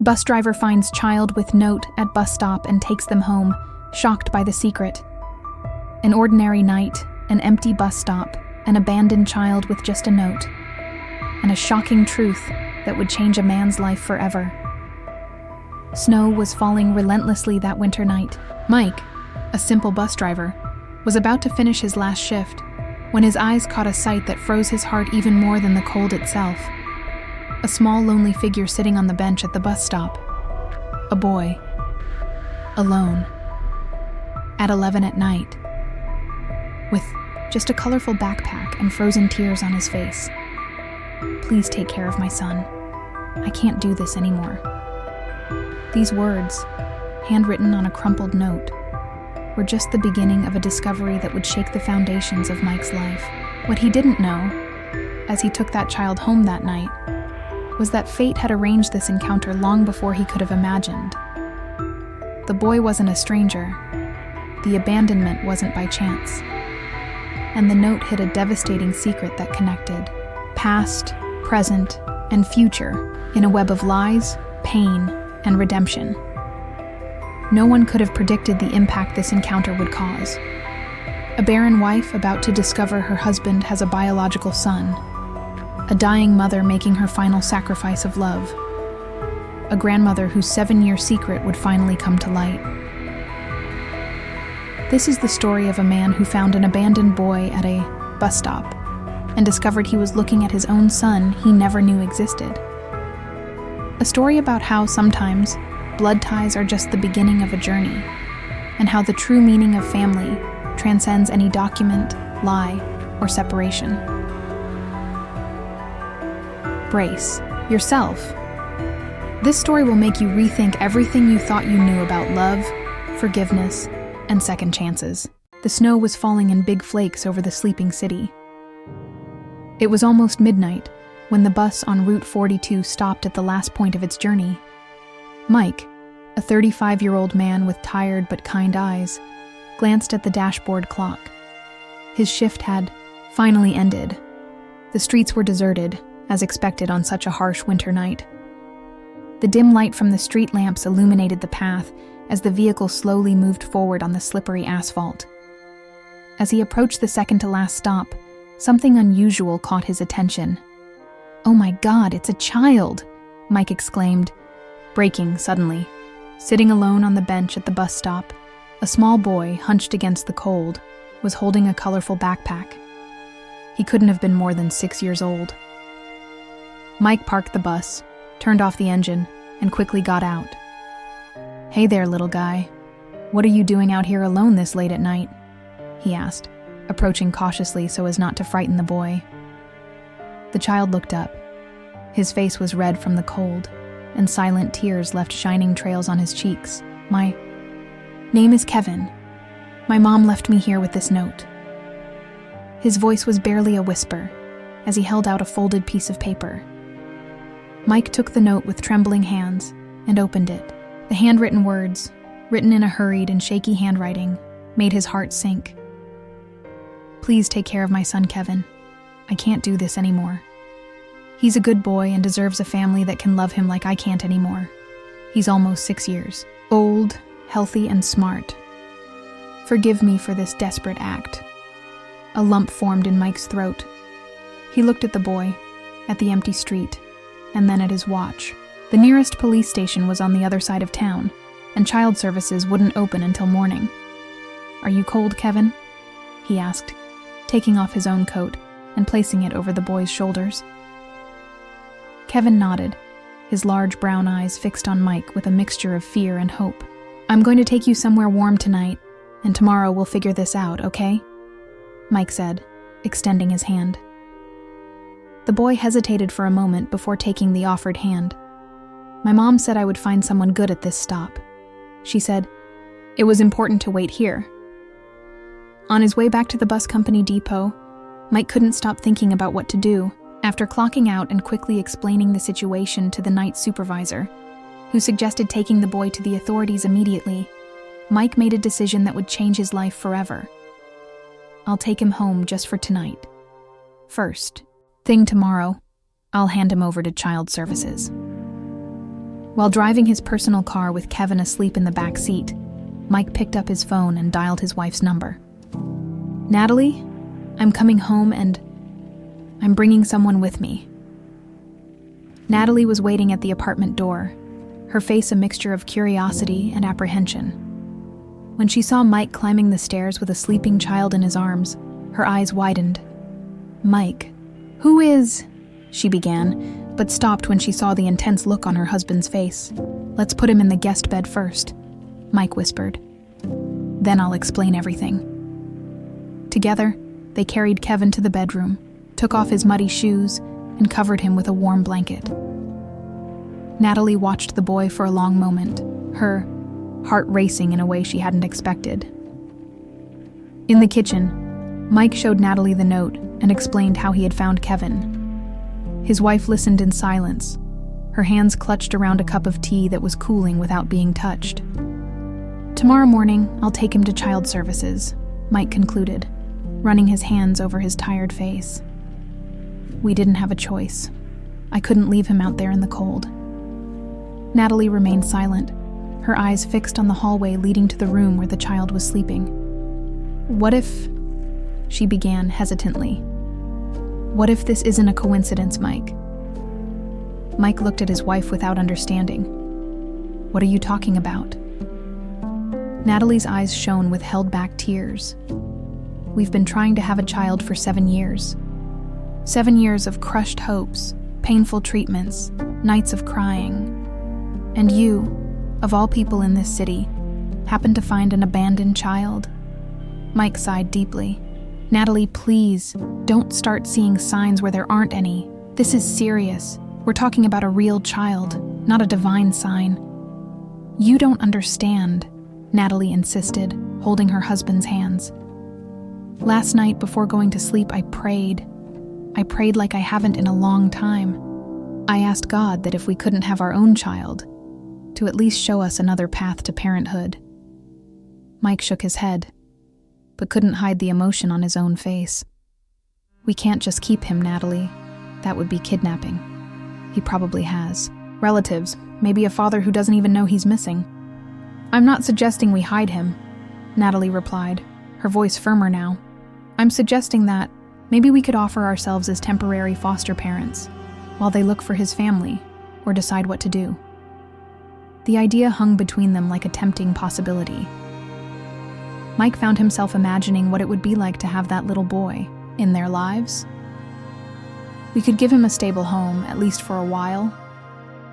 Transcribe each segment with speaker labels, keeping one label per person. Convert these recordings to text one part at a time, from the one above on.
Speaker 1: Bus driver finds child with note at bus stop and takes them home, shocked by the secret. An ordinary night, an empty bus stop, an abandoned child with just a note, and a shocking truth that would change a man's life forever. Snow was falling relentlessly that winter night. Mike, a simple bus driver, was about to finish his last shift when his eyes caught a sight that froze his heart even more than the cold itself. A small, lonely figure sitting on the bench at the bus stop. A boy. Alone. At 11 at night. With just a colorful backpack and frozen tears on his face. Please take care of my son. I can't do this anymore. These words, handwritten on a crumpled note, were just the beginning of a discovery that would shake the foundations of Mike's life. What he didn't know, as he took that child home that night, was that fate had arranged this encounter long before he could have imagined. The boy wasn't a stranger. The abandonment wasn't by chance. And the note hid a devastating secret that connected past, present, and future in a web of lies, pain, and redemption. No one could have predicted the impact this encounter would cause. A barren wife about to discover her husband has a biological son. A dying mother making her final sacrifice of love. A grandmother whose 7-year secret would finally come to light. This is the story of a man who found an abandoned boy at a bus stop and discovered he was looking at his own son he never knew existed. A story about how sometimes blood ties are just the beginning of a journey, and how the true meaning of family transcends any document, lie, or separation. Brace yourself. This story will make you rethink everything you thought you knew about love, forgiveness, and second chances. The snow was falling in big flakes over the sleeping city. It was almost midnight when the bus on Route 42 stopped at the last point of its journey. Mike, a 35-year-old man with tired but kind eyes, glanced at the dashboard clock. His shift had finally ended. The streets were deserted, as expected on such a harsh winter night. The dim light from the street lamps illuminated the path as the vehicle slowly moved forward on the slippery asphalt. As he approached the second-to-last stop, something unusual caught his attention. "Oh my God, it's a child!" Mike exclaimed, braking suddenly. Sitting alone on the bench at the bus stop, a small boy, hunched against the cold, was holding a colorful backpack. He couldn't have been more than 6 years old. Mike parked the bus, turned off the engine, and quickly got out. "Hey there, little guy. What are you doing out here alone this late at night?" he asked, approaching cautiously so as not to frighten the boy. The child looked up. His face was red from the cold, and silent tears left shining trails on his cheeks. "My name is Kevin. My mom left me here with this note." His voice was barely a whisper as he held out a folded piece of paper. Mike took the note with trembling hands and opened it. The handwritten words, written in a hurried and shaky handwriting, made his heart sink. "Please take care of my son, Kevin. I can't do this anymore. He's a good boy and deserves a family that can love him like I can't anymore. He's almost 6 years. Old, healthy, and smart. Forgive me for this desperate act." A lump formed in Mike's throat. He looked at the boy, at the empty street, and then at his watch. The nearest police station was on the other side of town, and child services wouldn't open until morning. "Are you cold, Kevin?" he asked, taking off his own coat and placing it over the boy's shoulders. Kevin nodded, his large brown eyes fixed on Mike with a mixture of fear and hope. "I'm going to take you somewhere warm tonight, and tomorrow we'll figure this out, okay?" Mike said, extending his hand. The boy hesitated for a moment before taking the offered hand. "My mom said I would find someone good at this stop. She said it was important to wait here." On his way back to the bus company depot, Mike couldn't stop thinking about what to do. After clocking out and quickly explaining the situation to the night supervisor, who suggested taking the boy to the authorities immediately, Mike made a decision that would change his life forever. "I'll take him home just for tonight. First thing tomorrow, I'll hand him over to child services." While driving his personal car with Kevin asleep in the back seat, Mike picked up his phone and dialed his wife's number. "Natalie, I'm coming home and I'm bringing someone with me." Natalie was waiting at the apartment door, her face a mixture of curiosity and apprehension. When she saw Mike climbing the stairs with a sleeping child in his arms, her eyes widened. "Mike, who is—" she began, but stopped when she saw the intense look on her husband's face. "Let's put him in the guest bed first," Mike whispered. "Then I'll explain everything." Together, they carried Kevin to the bedroom, took off his muddy shoes, and covered him with a warm blanket. Natalie watched the boy for a long moment, her heart racing in a way she hadn't expected. In the kitchen, Mike showed Natalie the note and explained how he had found Kevin. His wife listened in silence, her hands clutched around a cup of tea that was cooling without being touched. "Tomorrow morning, I'll take him to child services," Mike concluded, running his hands over his tired face. "We didn't have a choice. I couldn't leave him out there in the cold." Natalie remained silent, her eyes fixed on the hallway leading to the room where the child was sleeping. "What if—" she began hesitantly. "What if this isn't a coincidence, Mike?" Mike looked at his wife without understanding. "What are you talking about?" Natalie's eyes shone with held-back tears. "We've been trying to have a child for 7 years. 7 years of crushed hopes, painful treatments, nights of crying. And you, of all people in this city, happened to find an abandoned child." Mike sighed deeply. "Natalie, please, don't start seeing signs where there aren't any. This is serious. We're talking about a real child, not a divine sign." "You don't understand," Natalie insisted, holding her husband's hands. "Last night before going to sleep, I prayed. I prayed like I haven't in a long time. I asked God that if we couldn't have our own child, to at least show us another path to parenthood." Mike shook his head, but couldn't hide the emotion on his own face. "We can't just keep him, Natalie. That would be kidnapping. He probably has relatives, maybe a father who doesn't even know he's missing." "I'm not suggesting we hide him," Natalie replied, her voice firmer now. "I'm suggesting that maybe we could offer ourselves as temporary foster parents while they look for his family or decide what to do." The idea hung between them like a tempting possibility. Mike found himself imagining what it would be like to have that little boy in their lives. "We could give him a stable home, at least for a while,"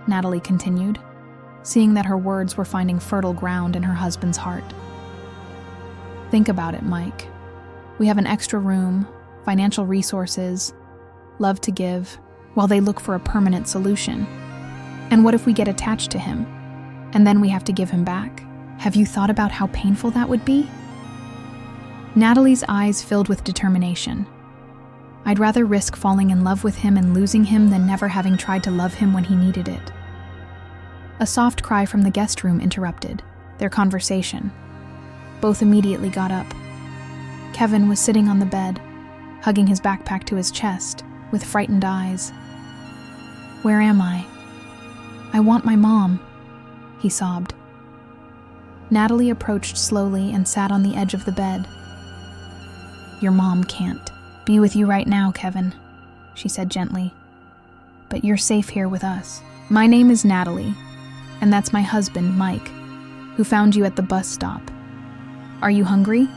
Speaker 1: Natalie continued, seeing that her words were finding fertile ground in her husband's heart. "Think about it, Mike. We have an extra room, financial resources, love to give, while they look for a permanent solution. And what if we get attached to him, and then we have to give him back? Have you thought about how painful that would be?" Natalie's eyes filled with determination. "I'd rather risk falling in love with him and losing him than never having tried to love him when he needed it." A soft cry from the guest room interrupted their conversation. Both immediately got up. Kevin was sitting on the bed, hugging his backpack to his chest, with frightened eyes. "Where am I? I want my mom," he sobbed. Natalie approached slowly and sat on the edge of the bed. "Your mom can't be with you right now, Kevin," she said gently. "But you're safe here with us. My name is Natalie, and that's my husband, Mike, who found you at the bus stop. Are you hungry?"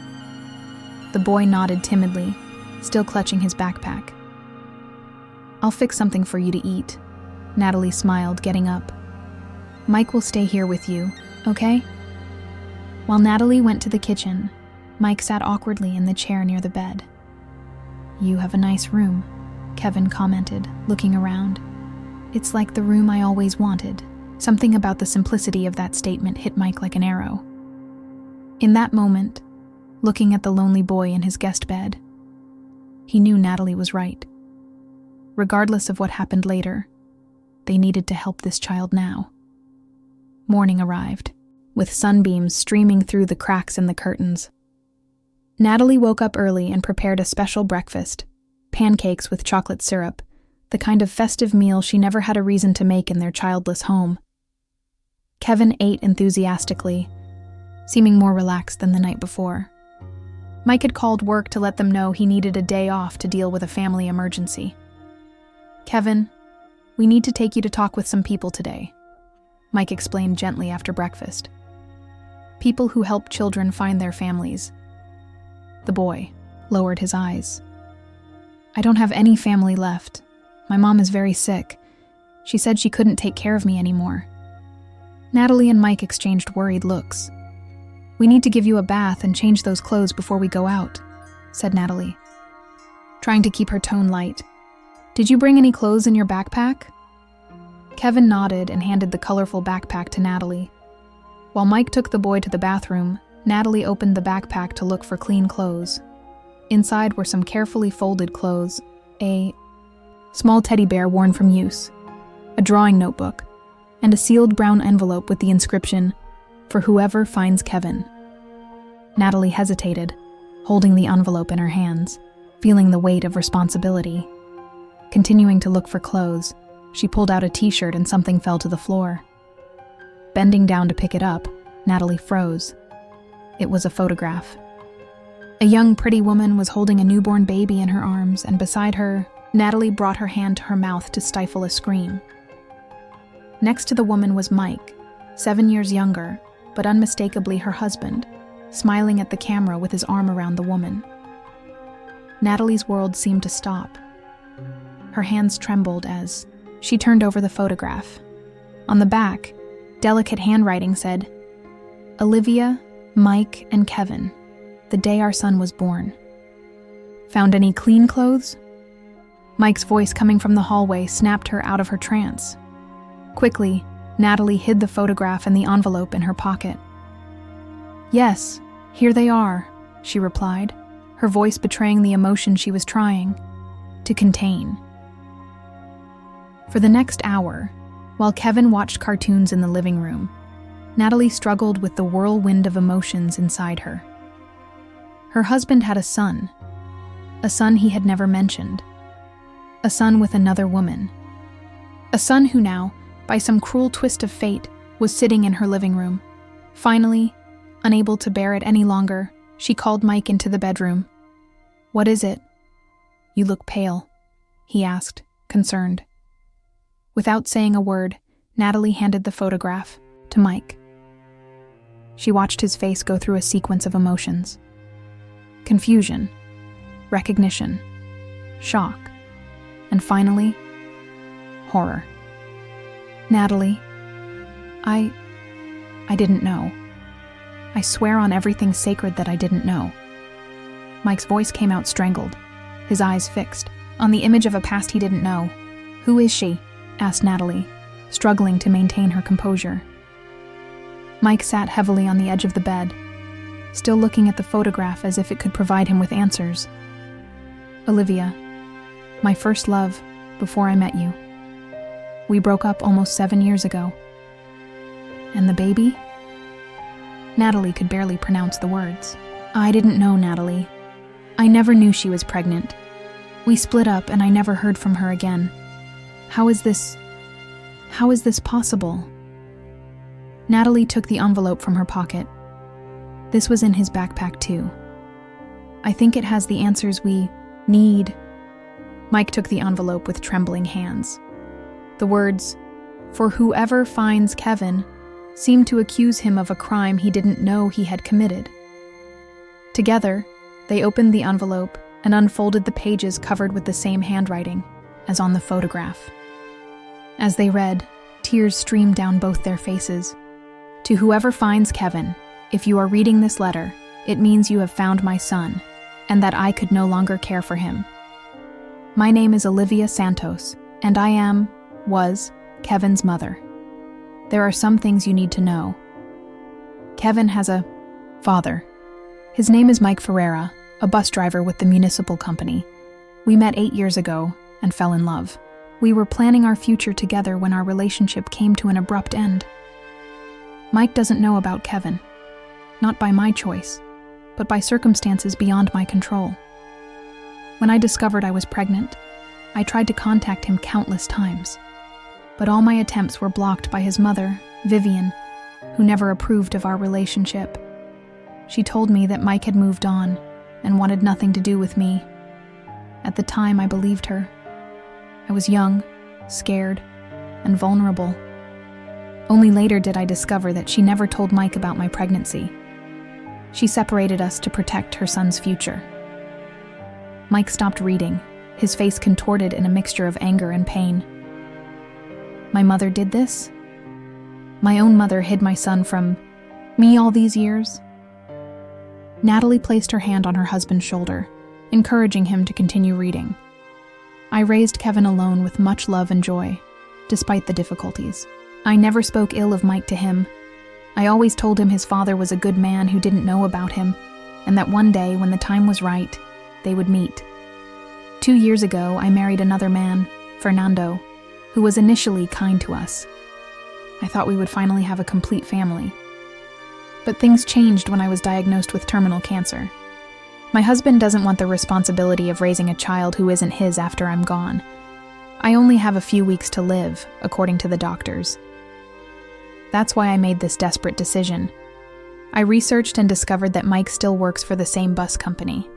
Speaker 1: The boy nodded timidly, still clutching his backpack. "I'll fix something for you to eat," Natalie smiled, getting up. "Mike will stay here with you, okay?" While Natalie went to the kitchen, Mike sat awkwardly in the chair near the bed. "You have a nice room," Kevin commented, looking around. "It's like the room I always wanted." Something about the simplicity of that statement hit Mike like an arrow. In that moment, looking at the lonely boy in his guest bed, he knew Natalie was right. Regardless of what happened later, they needed to help this child now. Morning arrived, with sunbeams streaming through the cracks in the curtains. Natalie woke up early and prepared a special breakfast, pancakes with chocolate syrup, the kind of festive meal she never had a reason to make in their childless home. Kevin ate enthusiastically, seeming more relaxed than the night before. Mike had called work to let them know he needed a day off to deal with a family emergency. "Kevin, we need to take you to talk with some people today," Mike explained gently after breakfast. "People who help children find their families." The boy lowered his eyes. "I don't have any family left. My mom is very sick. She said she couldn't take care of me anymore." Natalie and Mike exchanged worried looks. "We need to give you a bath and change those clothes before we go out," said Natalie, trying to keep her tone light. "Did you bring any clothes in your backpack?" Kevin nodded and handed the colorful backpack to Natalie. While Mike took the boy to the bathroom, Natalie opened the backpack to look for clean clothes. Inside were some carefully folded clothes, a small teddy bear worn from use, a drawing notebook, and a sealed brown envelope with the inscription, "For whoever finds Kevin." Natalie hesitated, holding the envelope in her hands, feeling the weight of responsibility. Continuing to look for clothes, she pulled out a t-shirt and something fell to the floor. Bending down to pick it up, Natalie froze. It was a photograph. A young, pretty woman was holding a newborn baby in her arms, and beside her, Natalie brought her hand to her mouth to stifle a scream. Next to the woman was Mike, 7 years younger, but unmistakably her husband, smiling at the camera with his arm around the woman. Natalie's world seemed to stop. Her hands trembled as she turned over the photograph. On the back, delicate handwriting said, "Olivia, Mike, and Kevin, the day our son was born." "Found any clean clothes?" Mike's voice coming from the hallway snapped her out of her trance. Quickly, Natalie hid the photograph and the envelope in her pocket. "Yes, here they are," she replied, her voice betraying the emotion she was trying to contain. For the next hour, while Kevin watched cartoons in the living room, Natalie struggled with the whirlwind of emotions inside her. Her husband had a son he had never mentioned, a son with another woman, a son who now, by some cruel twist of fate, was sitting in her living room. Finally, unable to bear it any longer, she called Mike into the bedroom. "What is it?" "You look pale," he asked, concerned. Without saying a word, Natalie handed the photograph to Mike. She watched his face go through a sequence of emotions. Confusion, recognition, shock, and finally, horror. "Natalie, I didn't know. I swear on everything sacred that I didn't know." Mike's voice came out strangled, his eyes fixed on the image of a past he didn't know. "Who is she?" asked Natalie, struggling to maintain her composure. Mike sat heavily on the edge of the bed, still looking at the photograph as if it could provide him with answers. "Olivia, my first love before I met you. We broke up almost 7 years ago." "And the baby?" Natalie could barely pronounce the words. "I didn't know, Natalie. I never knew she was pregnant. We split up and I never heard from her again. How is this possible?" Natalie took the envelope from her pocket. This was in his backpack too. "I think it has the answers we need." Mike took the envelope with trembling hands. The words, "For whoever finds Kevin," seemed to accuse him of a crime he didn't know he had committed. Together, they opened the envelope and unfolded the pages covered with the same handwriting as on the photograph. As they read, tears streamed down both their faces. "To whoever finds Kevin, if you are reading this letter, it means you have found my son, and that I could no longer care for him. My name is Olivia Santos, and I was Kevin's mother. There are some things you need to know. Kevin has a father. His name is Mike Ferreira, a bus driver with the municipal company. We met 8 years ago and fell in love. We were planning our future together when our relationship came to an abrupt end. Mike doesn't know about Kevin, not by my choice, but by circumstances beyond my control. When I discovered I was pregnant, I tried to contact him countless times, but all my attempts were blocked by his mother, Vivian, who never approved of our relationship. She told me that Mike had moved on and wanted nothing to do with me. At the time, I believed her. I was young, scared, and vulnerable. Only later did I discover that she never told Mike about my pregnancy. She separated us to protect her son's future. Mike stopped reading, his face contorted in a mixture of anger and pain. My mother did this? My own mother hid my son from me all these years? Natalie placed her hand on her husband's shoulder, encouraging him to continue reading. I raised Kevin alone with much love and joy, despite the difficulties. I never spoke ill of Mike to him. I always told him his father was a good man who didn't know about him, and that one day, when the time was right, they would meet. 2 years ago, I married another man, Fernando, who was initially kind to us. I thought we would finally have a complete family. But things changed when I was diagnosed with terminal cancer. My husband doesn't want the responsibility of raising a child who isn't his after I'm gone. I only have a few weeks to live, according to the doctors. That's why I made this desperate decision. I researched and discovered that Mike still works for the same bus company,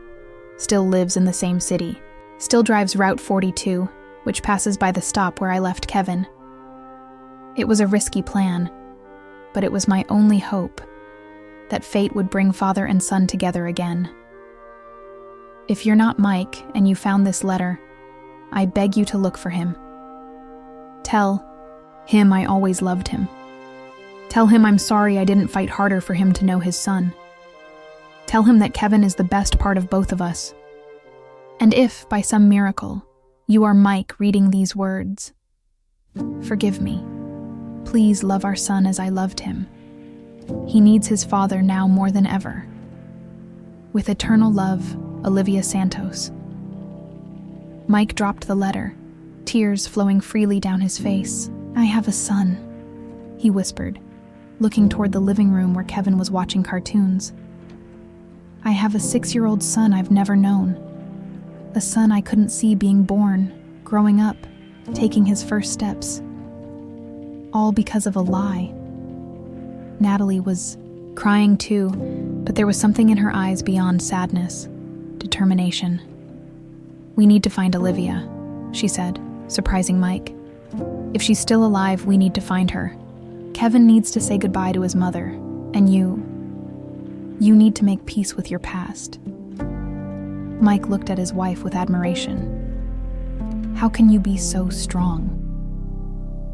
Speaker 1: still lives in the same city, still drives Route 42, which passes by the stop where I left Kevin. It was a risky plan, but it was my only hope that fate would bring father and son together again. If you're not Mike and you found this letter, I beg you to look for him. Tell him I always loved him. Tell him I'm sorry I didn't fight harder for him to know his son. Tell him that Kevin is the best part of both of us. And if, by some miracle, you are Mike reading these words, forgive me. Please love our son as I loved him. He needs his father now more than ever. With eternal love, Olivia Santos. Mike dropped the letter, tears flowing freely down his face. I have a son, he whispered, looking toward the living room where Kevin was watching cartoons. I have a 6-year-old son I've never known. A son I couldn't see being born, growing up, taking his first steps. All because of a lie. Natalie was crying too, but there was something in her eyes beyond sadness, determination. We need to find Olivia, she said, surprising Mike. If she's still alive, we need to find her. Kevin needs to say goodbye to his mother, and you need to make peace with your past. Mike looked at his wife with admiration. How can you be so strong?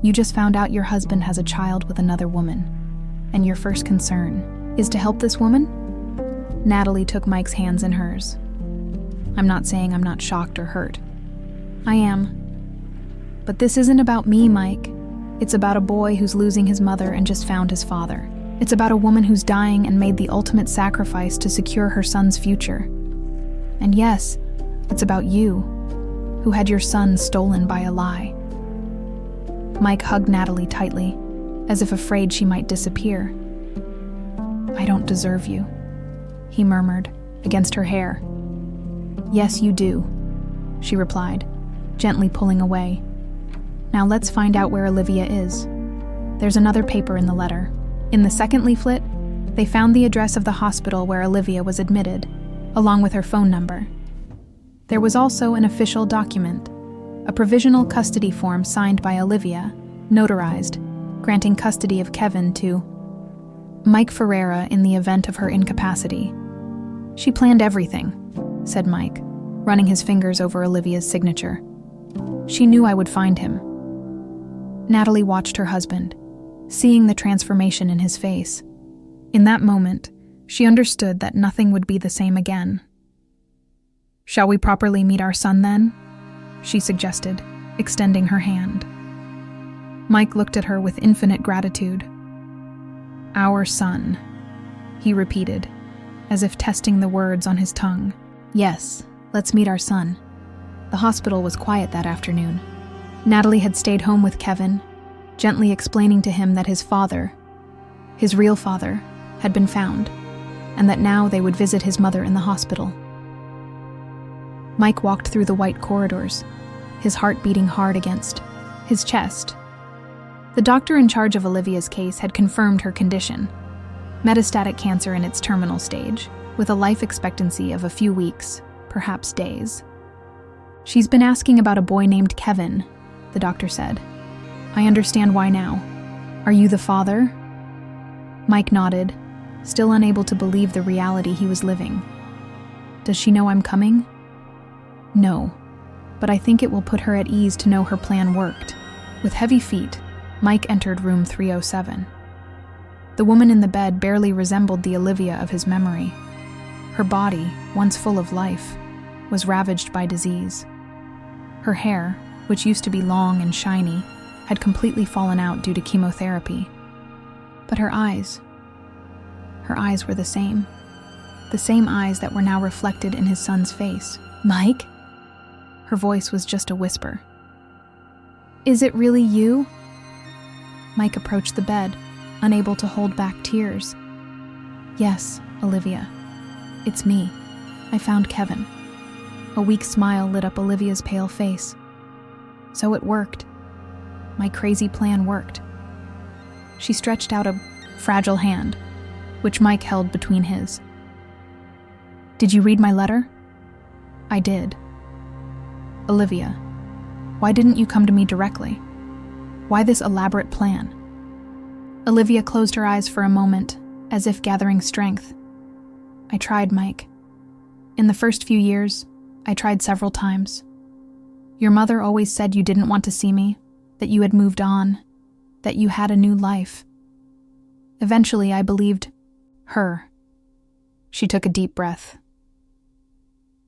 Speaker 1: You just found out your husband has a child with another woman, and your first concern is to help this woman? Natalie took Mike's hands in hers. I'm not saying I'm not shocked or hurt. I am. But this isn't about me, Mike. It's about a boy who's losing his mother and just found his father. It's about a woman who's dying and made the ultimate sacrifice to secure her son's future. And yes, it's about you, who had your son stolen by a lie. Mike hugged Natalie tightly, as if afraid she might disappear. I don't deserve you, he murmured, against her hair. Yes, you do, she replied, gently pulling away. Now let's find out where Olivia is. There's another paper in the letter. In the second leaflet, they found the address of the hospital where Olivia was admitted, along with her phone number. There was also an official document, a provisional custody form signed by Olivia, notarized, granting custody of Kevin to Mike Ferreira in the event of her incapacity. She planned everything, said Mike, running his fingers over Olivia's signature. She knew I would find him. Natalie watched her husband, seeing the transformation in his face. In that moment, she understood that nothing would be the same again. Shall we properly meet our son then? She suggested, extending her hand. Mike looked at her with infinite gratitude. Our son, he repeated, as if testing the words on his tongue. Yes, let's meet our son. The hospital was quiet that afternoon. Natalie had stayed home with Kevin, gently explaining to him that his father, his real father, had been found, and that now they would visit his mother in the hospital. Mike walked through the white corridors, his heart beating hard against his chest. The doctor in charge of Olivia's case had confirmed her condition: metastatic cancer in its terminal stage, with a life expectancy of a few weeks, perhaps days. "She's been asking about a boy named Kevin," the doctor said. "I understand why now. Are you the father?" Mike nodded, still unable to believe the reality he was living. "Does she know I'm coming?" "No, but I think it will put her at ease to know her plan worked." With heavy feet, Mike entered room 307. The woman in the bed barely resembled the Olivia of his memory. Her body, once full of life, was ravaged by disease. Her hair, which used to be long and shiny, had completely fallen out due to chemotherapy. But her eyes were the same eyes that were now reflected in his son's face. "Mike?" Her voice was just a whisper. "Is it really you?" Mike approached the bed, unable to hold back tears. "Yes, Olivia. It's me. I found Kevin." A weak smile lit up Olivia's pale face. "So it worked. My crazy plan worked." She stretched out a fragile hand, which Mike held between his. "Did you read my letter?" "I did." "Olivia, why didn't you come to me directly? Why this elaborate plan?" Olivia closed her eyes for a moment, as if gathering strength. "I tried, Mike. In the first few years, I tried several times. Your mother always said you didn't want to see me, that you had moved on, that you had a new life. Eventually, I believed her." She took a deep breath.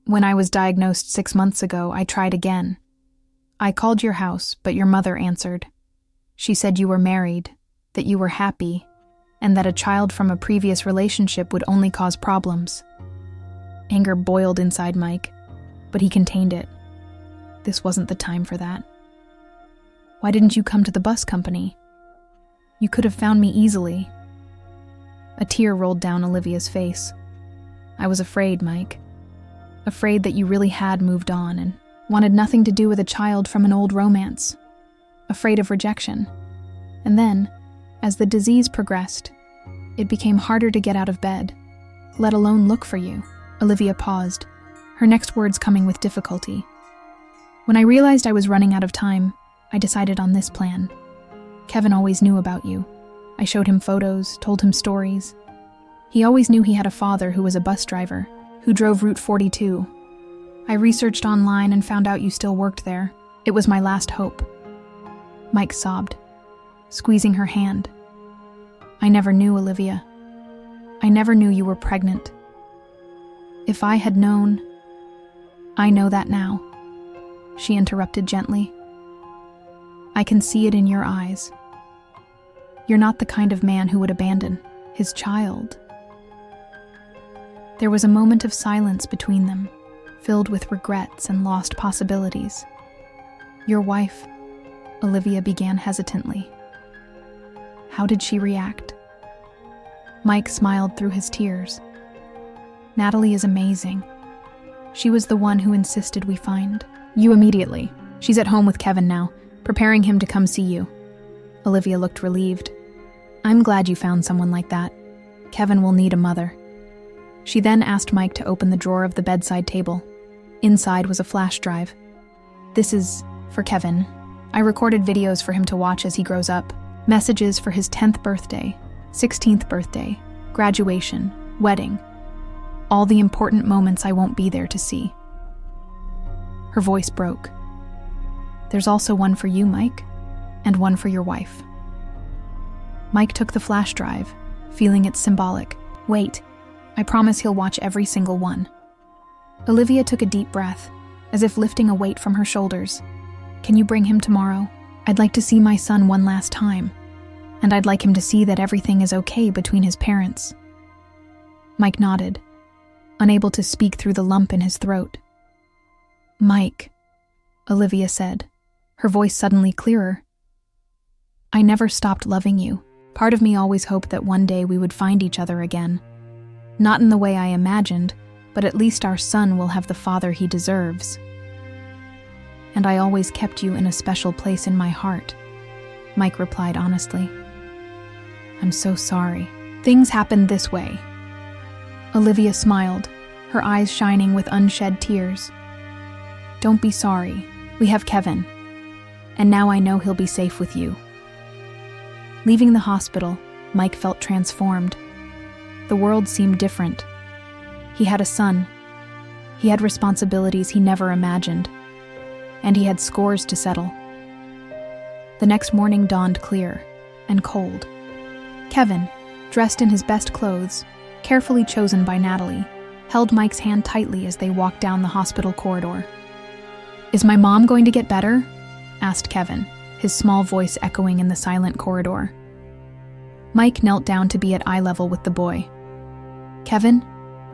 Speaker 1: "When I was diagnosed 6 months ago, I tried again. I called your house, but your mother answered. She said you were married, that you were happy, and that a child from a previous relationship would only cause problems." Anger boiled inside Mike, but he contained it. This wasn't the time for that. "Why didn't you come to the bus company? You could have found me easily." A tear rolled down Olivia's face. "I was afraid, Mike. Afraid that you really had moved on and wanted nothing to do with a child from an old romance. Afraid of rejection. And then, as the disease progressed, it became harder to get out of bed, let alone look for you." Olivia paused, her next words coming with difficulty. "When I realized I was running out of time, I decided on this plan. Kevin always knew about you. I showed him photos, told him stories. He always knew he had a father who was a bus driver, who drove Route 42. I researched online and found out you still worked there. It was my last hope." Mike sobbed, squeezing her hand. "I never knew, Olivia. I never knew you were pregnant. If I had known..." "I know that now," she interrupted gently. "I can see it in your eyes. You're not the kind of man who would abandon his child." There was a moment of silence between them, filled with regrets and lost possibilities. "Your wife," Olivia began hesitantly. "How did she react?" Mike smiled through his tears. "Natalie is amazing. She was the one who insisted we find you immediately. She's at home with Kevin now, preparing him to come see you." Olivia looked relieved. "I'm glad you found someone like that. Kevin will need a mother." She then asked Mike to open the drawer of the bedside table. Inside was a flash drive. "This is for Kevin. I recorded videos for him to watch as he grows up. Messages for his 10th birthday, 16th birthday, graduation, wedding. All the important moments I won't be there to see." Her voice broke. "There's also one for you, Mike, and one for your wife." Mike took the flash drive, feeling it symbolic. "Wait, I promise he'll watch every single one." Olivia took a deep breath, as if lifting a weight from her shoulders. "Can you bring him tomorrow? I'd like to see my son one last time, and I'd like him to see that everything is okay between his parents." Mike nodded, unable to speak through the lump in his throat. "Mike," Olivia said, her voice suddenly clearer. "I never stopped loving you. Part of me always hoped that one day we would find each other again. Not in the way I imagined, but at least our son will have the father he deserves. And I always kept you in a special place in my heart. Mike replied honestly. I'm so sorry. Things happened this way. Olivia smiled, her eyes shining with unshed tears. Don't be sorry. We have Kevin. And now I know he'll be safe with you. Leaving the hospital, Mike felt transformed. The world seemed different. He had a son. He had responsibilities he never imagined. And he had scores to settle. The next morning dawned clear and cold. Kevin, dressed in his best clothes, carefully chosen by Natalie, held Mike's hand tightly as they walked down the hospital corridor. Is my mom going to get better? Asked Kevin, his small voice echoing in the silent corridor. Mike knelt down to be at eye level with the boy. Kevin,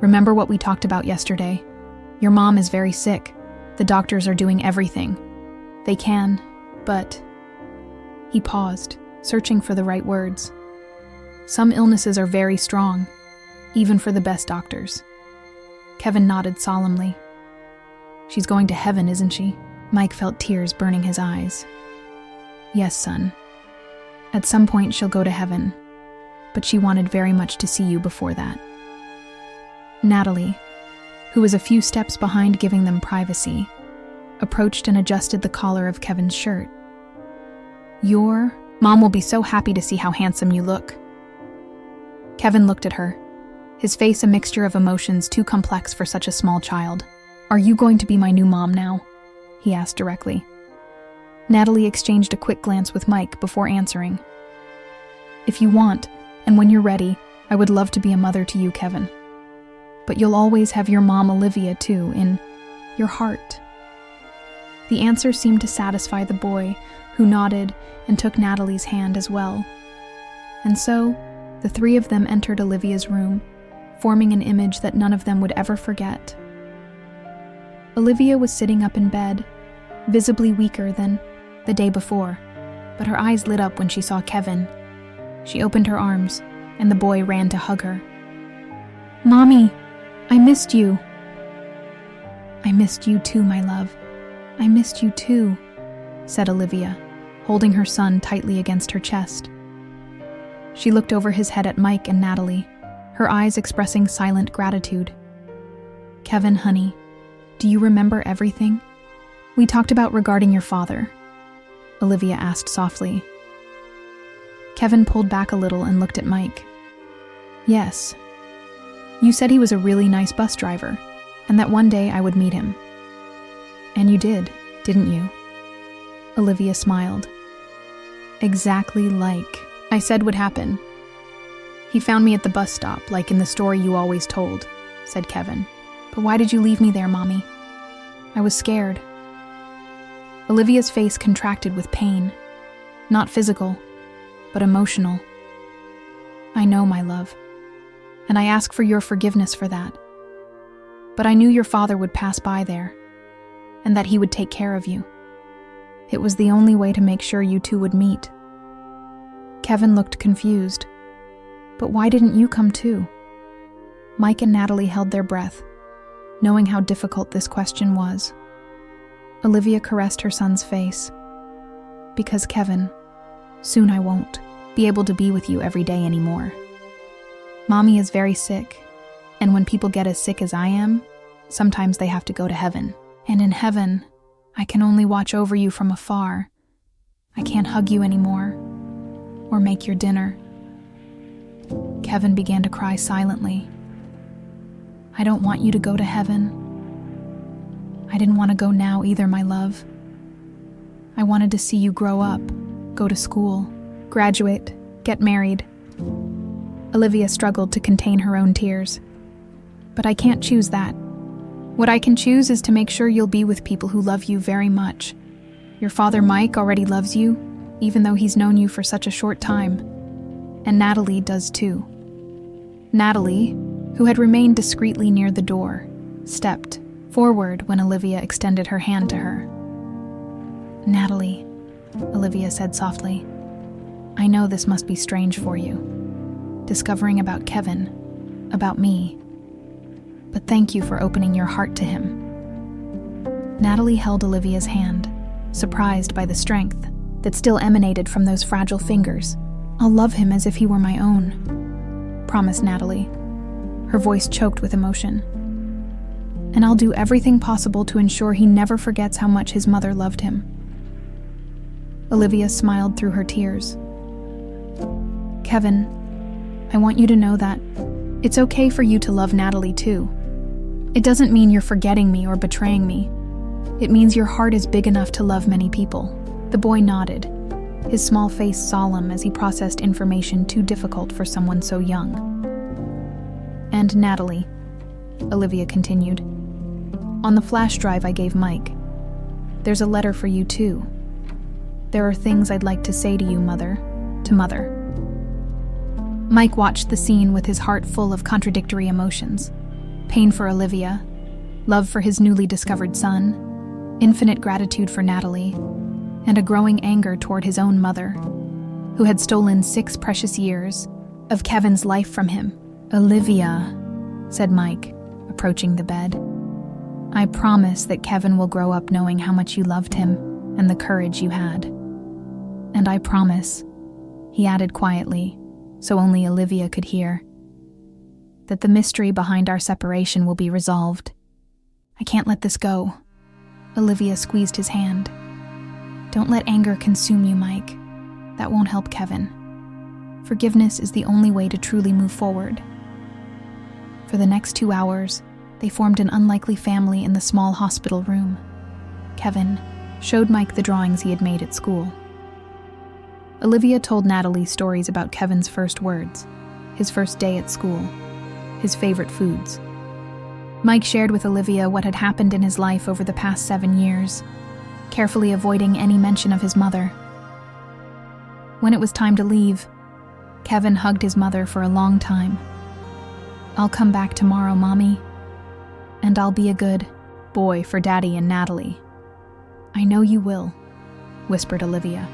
Speaker 1: remember what we talked about yesterday? Your mom is very sick. The doctors are doing everything they can, but... He paused, searching for the right words. Some illnesses are very strong, even for the best doctors. Kevin nodded solemnly. She's going to heaven, isn't she? Mike felt tears burning his eyes. Yes, son. At some point she'll go to heaven, but she wanted very much to see you before that. Natalie, who was a few steps behind giving them privacy, approached and adjusted the collar of Kevin's shirt. Your mom will be so happy to see how handsome you look. Kevin looked at her, his face a mixture of emotions too complex for such a small child. Are you going to be my new mom now? He asked directly. Natalie exchanged a quick glance with Mike before answering. If you want, and when you're ready, I would love to be a mother to you, Kevin. But you'll always have your mom, Olivia, too, in your heart. The answer seemed to satisfy the boy, who nodded and took Natalie's hand as well. And so, the three of them entered Olivia's room, forming an image that none of them would ever forget. Olivia was sitting up in bed, visibly weaker than the day before, but her eyes lit up when she saw Kevin. She opened her arms, and the boy ran to hug her. Mommy, I missed you. I missed you too, my love. I missed you too, said Olivia, holding her son tightly against her chest. She looked over his head at Mike and Natalie, her eyes expressing silent gratitude. Kevin, honey, do you remember everything we talked about regarding your father? Olivia asked softly. Kevin pulled back a little and looked at Mike. Yes. You said he was a really nice bus driver, and that one day I would meet him. And you did, didn't you? Olivia smiled. Exactly like I said would happen. He found me at the bus stop, like in the story you always told, said Kevin. But why did you leave me there, Mommy? I was scared. Olivia's face contracted with pain. Not physical, but emotional. I know, my love, and I ask for your forgiveness for that. But I knew your father would pass by there, and that he would take care of you. It was the only way to make sure you two would meet. Kevin looked confused. But why didn't you come too? Mike and Natalie held their breath, knowing how difficult this question was. Olivia caressed her son's face. Because Kevin, soon I won't be able to be with you every day anymore. Mommy is very sick, and when people get as sick as I am, sometimes they have to go to heaven. And in heaven, I can only watch over you from afar. I can't hug you anymore, or make your dinner. Kevin began to cry silently. I don't want you to go to heaven. I didn't want to go now either, my love. I wanted to see you grow up, go to school, graduate, get married. Olivia struggled to contain her own tears. But I can't choose that. What I can choose is to make sure you'll be with people who love you very much. Your father, Mike, already loves you, even though he's known you for such a short time. And Natalie does too. Natalie, who had remained discreetly near the door, stepped forward when Olivia extended her hand to her. Natalie, Olivia said softly, I know this must be strange for you, discovering about Kevin, about me, but thank you for opening your heart to him. Natalie held Olivia's hand, surprised by the strength, that still emanated from those fragile fingers. "I'll love him as if he were my own," promised Natalie, her voice choked with emotion. "And I'll do everything possible to ensure he never forgets how much his mother loved him." Olivia smiled through her tears. "Kevin, I want you to know that it's okay for you to love Natalie too. It doesn't mean you're forgetting me or betraying me. It means your heart is big enough to love many people." The boy nodded, his small face solemn as he processed information too difficult for someone so young. "And Natalie," Olivia continued, "on the flash drive I gave Mike, there's a letter for you too. There are things I'd like to say to you, Mother, to Mother." Mike watched the scene with his heart full of contradictory emotions. Pain for Olivia, love for his newly discovered son, infinite gratitude for Natalie, and a growing anger toward his own mother, who had stolen 6 precious years of Kevin's life from him. "Olivia," said Mike, approaching the bed, "I promise that Kevin will grow up knowing how much you loved him and the courage you had. And I promise," he added quietly, so only Olivia could hear, "that the mystery behind our separation will be resolved. I can't let this go." Olivia squeezed his hand. "Don't let anger consume you, Mike. That won't help Kevin. Forgiveness is the only way to truly move forward." For the next 2 hours, they formed an unlikely family in the small hospital room. Kevin showed Mike the drawings he had made at school. Olivia told Natalie stories about Kevin's first words, his first day at school, his favorite foods. Mike shared with Olivia what had happened in his life over the past 7 years, carefully avoiding any mention of his mother. When it was time to leave, Kevin hugged his mother for a long time. "I'll come back tomorrow, Mommy. And I'll be a good boy for Daddy and Natalie." "I know you will," whispered Olivia.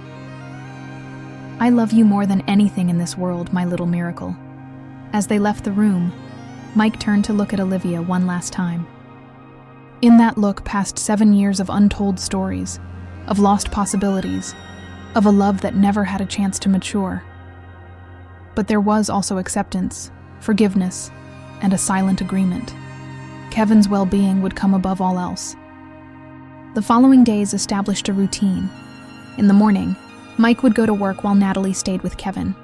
Speaker 1: "I love you more than anything in this world, my little miracle." As they left the room, Mike turned to look at Olivia one last time. In that look passed 7 years of untold stories, of lost possibilities, of a love that never had a chance to mature. But there was also acceptance, forgiveness, and a silent agreement. Kevin's well-being would come above all else. The following days established a routine. In the morning, Mike would go to work while Natalie stayed with Kevin.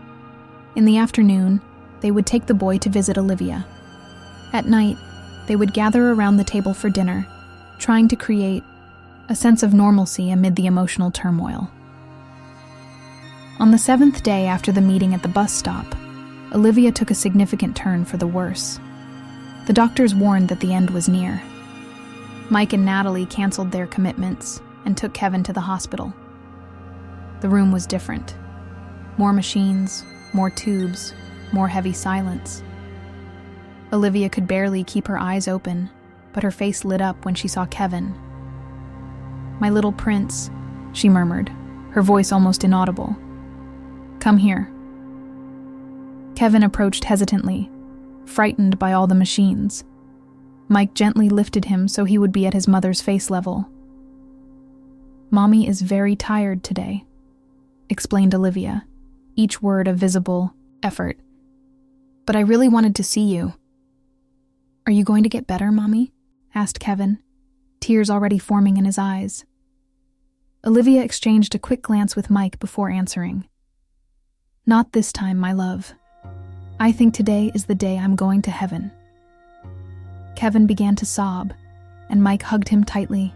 Speaker 1: In the afternoon, they would take the boy to visit Olivia. At night, they would gather around the table for dinner, trying to create a sense of normalcy amid the emotional turmoil. On the 7th day after the meeting at the bus stop, Olivia took a significant turn for the worse. The doctors warned that the end was near. Mike and Natalie canceled their commitments and took Kevin to the hospital. The room was different. More machines, more tubes, more heavy silence. Olivia could barely keep her eyes open, but her face lit up when she saw Kevin. "My little prince," she murmured, her voice almost inaudible. "Come here." Kevin approached hesitantly, frightened by all the machines. Mike gently lifted him so he would be at his mother's face level. "Mommy is very tired today," explained Olivia, each word a visible effort. "But I really wanted to see you." "Are you going to get better, Mommy?" asked Kevin, tears already forming in his eyes. Olivia exchanged a quick glance with Mike before answering. "Not this time, my love. I think today is the day I'm going to heaven." Kevin began to sob, and Mike hugged him tightly.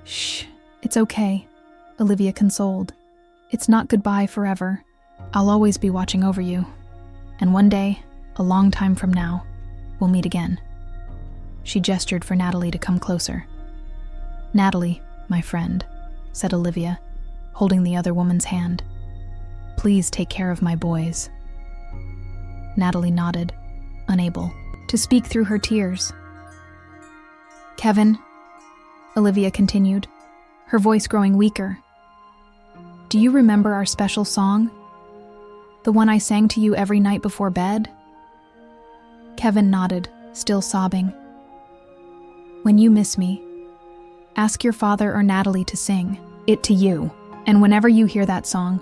Speaker 1: "Shh, it's okay," Olivia consoled. "It's not goodbye forever. I'll always be watching over you. And one day, a long time from now, we'll meet again." She gestured for Natalie to come closer. "Natalie, my friend," said Olivia, holding the other woman's hand. "Please take care of my boys." Natalie nodded, unable to speak through her tears. "Kevin," Olivia continued, her voice growing weaker. "Do you remember our special song? The one I sang to you every night before bed?" Kevin nodded, still sobbing. "When you miss me, ask your father or Natalie to sing it to you," And whenever you hear that song,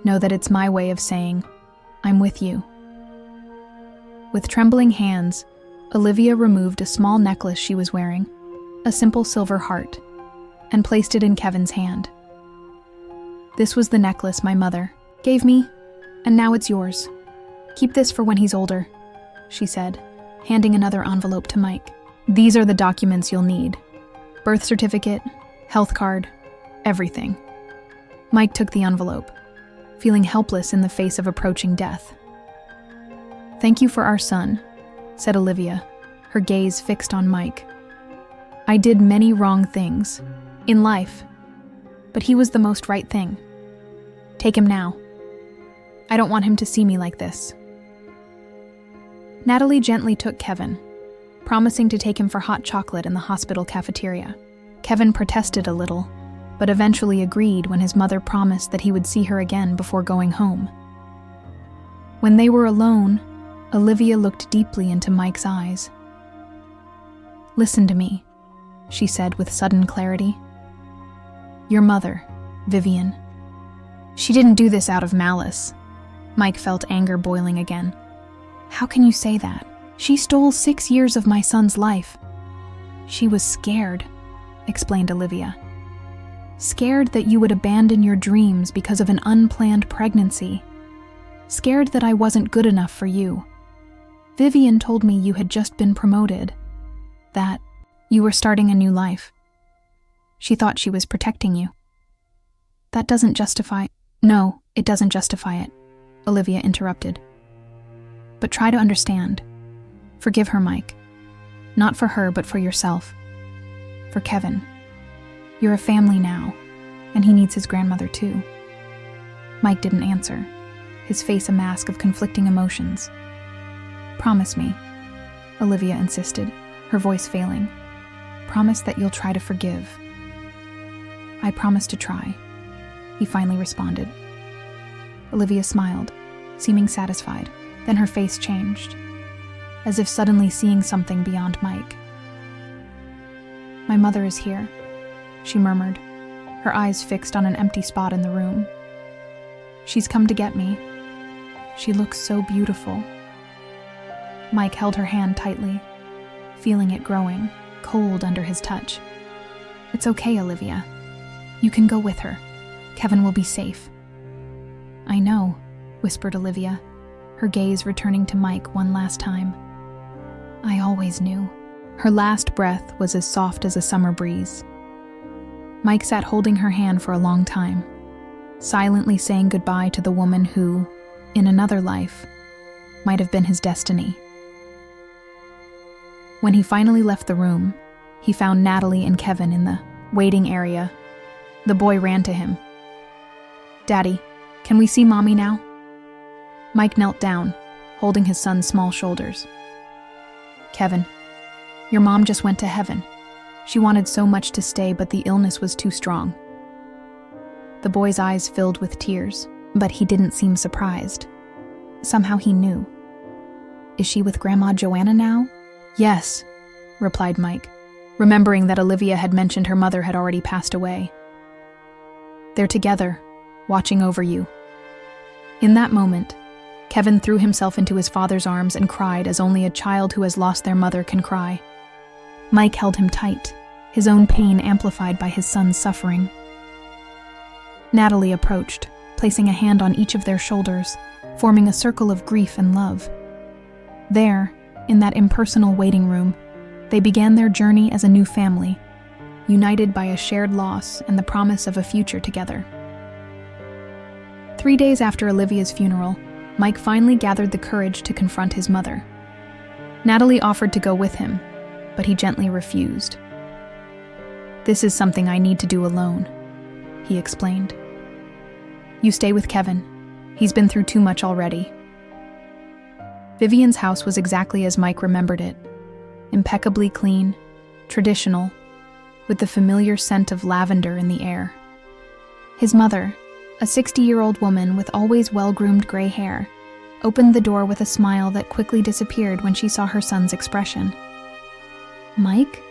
Speaker 1: know that it's my way of saying, I'm with you. With trembling hands, Olivia removed a small necklace she was wearing, a simple silver heart, and placed it in Kevin's hand. This was the necklace my mother gave me, and now it's yours. Keep this for when he's older, she said, handing another envelope to Mike. These are the documents you'll need. Birth certificate, health card, everything. Mike took the envelope, feeling helpless in the face of approaching death. Thank you for our son, said Olivia, her gaze fixed on Mike. I did many wrong things in life, but he was the most right thing. Take him now. I don't want him to see me like this. Natalie gently took Kevin, promising to take him for hot chocolate in the hospital cafeteria. Kevin protested a little, but eventually agreed when his mother promised that he would see her again before going home. When they were alone, Olivia looked deeply into Mike's eyes. Listen to me, she said with sudden clarity. Your mother, Vivian. She didn't do this out of malice. Mike felt anger boiling again. How can you say that? She stole 6 years of my son's life. She was scared, explained Olivia. Scared that you would abandon your dreams because of an unplanned pregnancy. Scared that I wasn't good enough for you. Vivian told me you had just been promoted, that you were starting a new life. She thought she was protecting you. That doesn't justify— No, it doesn't justify it, Olivia interrupted. But try to understand. Forgive her, Mike. Not for her, but for yourself. For Kevin. You're a family now, and he needs his grandmother too. Mike didn't answer, his face a mask of conflicting emotions. Promise me, Olivia insisted, her voice failing. Promise that you'll try to forgive. I promise to try, he finally responded. Olivia smiled, seeming satisfied. Then her face changed, as if suddenly seeing something beyond Mike. My mother is here, she murmured, her eyes fixed on an empty spot in the room. She's come to get me. She looks so beautiful. Mike held her hand tightly, feeling it growing, cold under his touch. It's okay, Olivia. You can go with her. Kevin will be safe. I know, whispered Olivia, her gaze returning to Mike one last time. I always knew. Her last breath was as soft as a summer breeze. Mike sat holding her hand for a long time, silently saying goodbye to the woman who, in another life, might have been his destiny. When he finally left the room, he found Natalie and Kevin in the waiting area. The boy ran to him. Daddy, can we see Mommy now? Mike knelt down, holding his son's small shoulders. Kevin, your mom just went to heaven. She wanted so much to stay, but the illness was too strong. The boy's eyes filled with tears, but he didn't seem surprised. Somehow he knew. Is she with Grandma Joanna now? Yes, replied Mike, remembering that Olivia had mentioned her mother had already passed away. They're together, watching over you. In that moment, Kevin threw himself into his father's arms and cried as only a child who has lost their mother can cry. Mike held him tight, his own pain amplified by his son's suffering. Natalie approached, placing a hand on each of their shoulders, forming a circle of grief and love. There, in that impersonal waiting room, they began their journey as a new family, united by a shared loss and the promise of a future together. 3 days after Olivia's funeral, Mike finally gathered the courage to confront his mother. Natalie offered to go with him, but he gently refused. This is something I need to do alone, he explained. You stay with Kevin. He's been through too much already. Vivian's house was exactly as Mike remembered it, impeccably clean, traditional, with the familiar scent of lavender in the air. His mother, a 60-year-old woman with always well-groomed gray hair, opened the door with a smile that quickly disappeared when she saw her son's expression. Mike?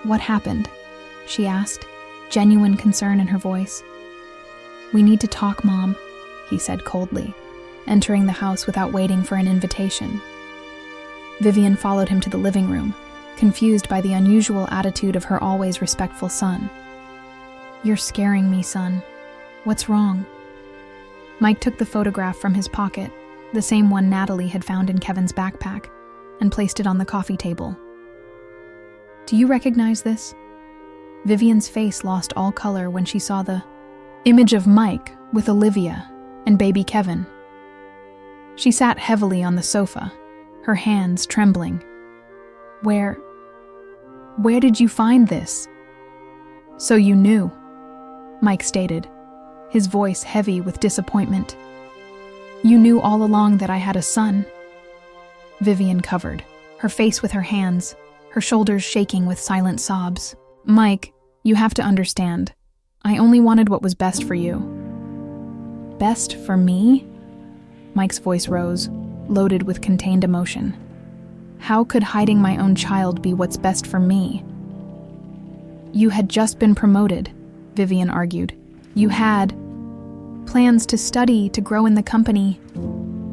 Speaker 1: What happened? She asked, genuine concern in her voice. "We need to talk, Mom," he said coldly, entering the house without waiting for an invitation. Vivian followed him to the living room, confused by the unusual attitude of her always respectful son. "You're scaring me, son. What's wrong?" Mike took the photograph from his pocket, the same one Natalie had found in Kevin's backpack, and placed it on the coffee table. "Do you recognize this?" Vivian's face lost all color when she saw the image of Mike with Olivia and baby Kevin. She sat heavily on the sofa, her hands trembling. Where did you find this?" "So you knew," Mike stated, his voice heavy with disappointment. "You knew all along that I had a son?" Vivian covered, her face with her hands, her shoulders shaking with silent sobs. "Mike, you have to understand. I only wanted what was best for you." "Best for me?" Mike's voice rose, loaded with contained emotion. "How could hiding my own child be what's best for me?" "You had just been promoted," Vivian argued. "You had plans to study, to grow in the company.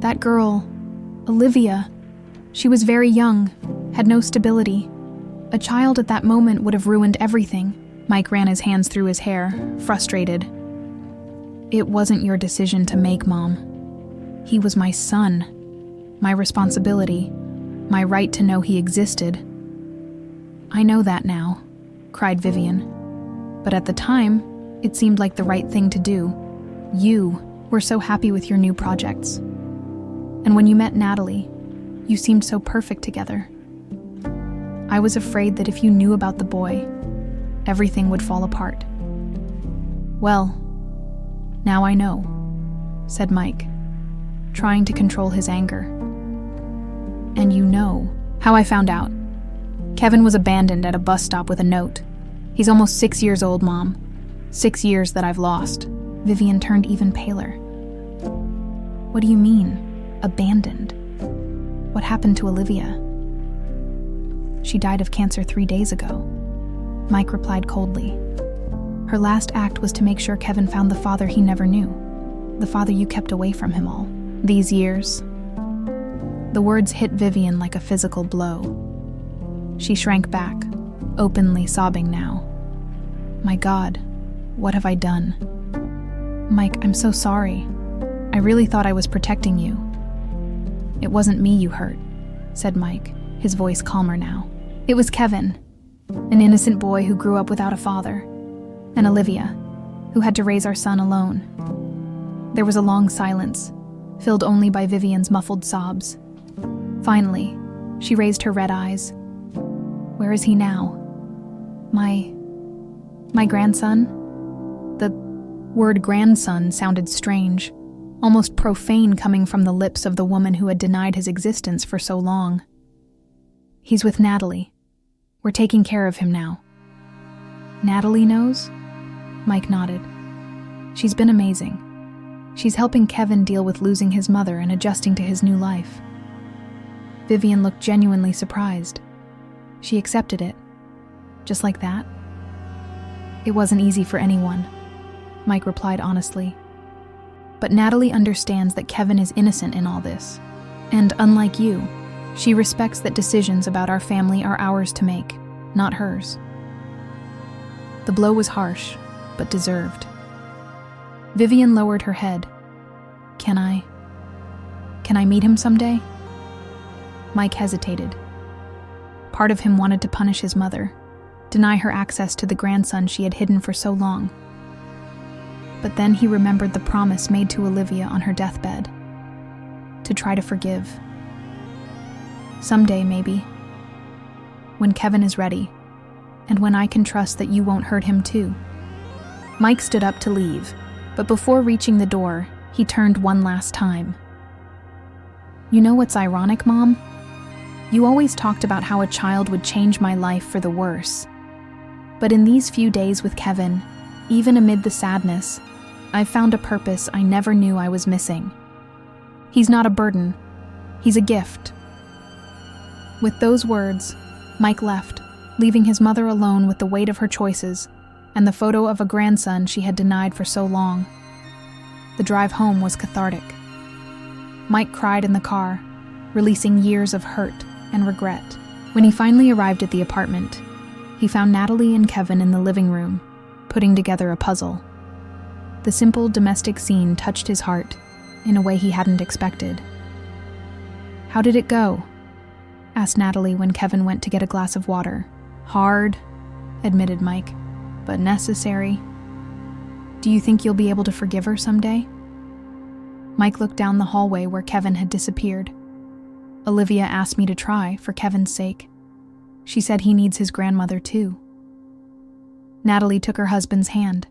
Speaker 1: That girl, Olivia, she was very young, had no stability. A child at that moment would have ruined everything." Mike ran his hands through his hair, frustrated. "It wasn't your decision to make, Mom. He was my son, my responsibility, my right to know he existed." "I know that now," cried Vivian. "But at the time, it seemed like the right thing to do. You were so happy with your new projects. And when you met Natalie, you seemed so perfect together. I was afraid that if you knew about the boy, everything would fall apart." "Well, now I know," said Mike, trying to control his anger. "And you know how I found out. Kevin was abandoned at a bus stop with a note. He's almost 6 years old, Mom. 6 years that I've lost." Vivian turned even paler. "What do you mean, abandoned? What happened to Olivia?" "She died of cancer 3 days ago," Mike replied coldly. "Her last act was to make sure Kevin found the father he never knew, the father you kept away from him all these years." The words hit Vivian like a physical blow. She shrank back, openly sobbing now. "My God, what have I done?" "Mike, I'm so sorry. I really thought I was protecting you." "It wasn't me you hurt," said Mike, his voice calmer now. "It was Kevin, an innocent boy who grew up without a father, and Olivia, who had to raise our son alone." There was a long silence, filled only by Vivian's muffled sobs. Finally, she raised her red eyes. "Where is he now?" My grandson?" The word grandson sounded strange, almost profane coming from the lips of the woman who had denied his existence for so long. "He's with Natalie. We're taking care of him now." "Natalie knows?" Mike nodded. "She's been amazing. She's helping Kevin deal with losing his mother and adjusting to his new life." Vivian looked genuinely surprised. She accepted it. Just like that? "It wasn't easy for anyone," Mike replied honestly. "But Natalie understands that Kevin is innocent in all this. And unlike you, she respects that decisions about our family are ours to make, not hers." The blow was harsh, but deserved. Vivian lowered her head. Can I meet him someday?" Mike hesitated. Part of him wanted to punish his mother, deny her access to the grandson she had hidden for so long. But then he remembered the promise made to Olivia on her deathbed, to try to forgive. "Someday, maybe. When Kevin is ready, and when I can trust that you won't hurt him too." Mike stood up to leave, but before reaching the door, he turned one last time. "You know what's ironic, Mom? You always talked about how a child would change my life for the worse. But in these few days with Kevin, even amid the sadness, I've found a purpose I never knew I was missing. He's not a burden. He's a gift." With those words, Mike left, leaving his mother alone with the weight of her choices and the photo of a grandson she had denied for so long. The drive home was cathartic. Mike cried in the car, releasing years of hurt and regret. When he finally arrived at the apartment, he found Natalie and Kevin in the living room, putting together a puzzle. The simple domestic scene touched his heart in a way he hadn't expected. "How did it go?" asked Natalie when Kevin went to get a glass of water. "Hard," admitted Mike, "but necessary. Do you think you'll be able to forgive her someday?" Mike looked down the hallway where Kevin had disappeared. "Olivia asked me to try, for Kevin's sake. She said he needs his grandmother too." Natalie took her husband's hand.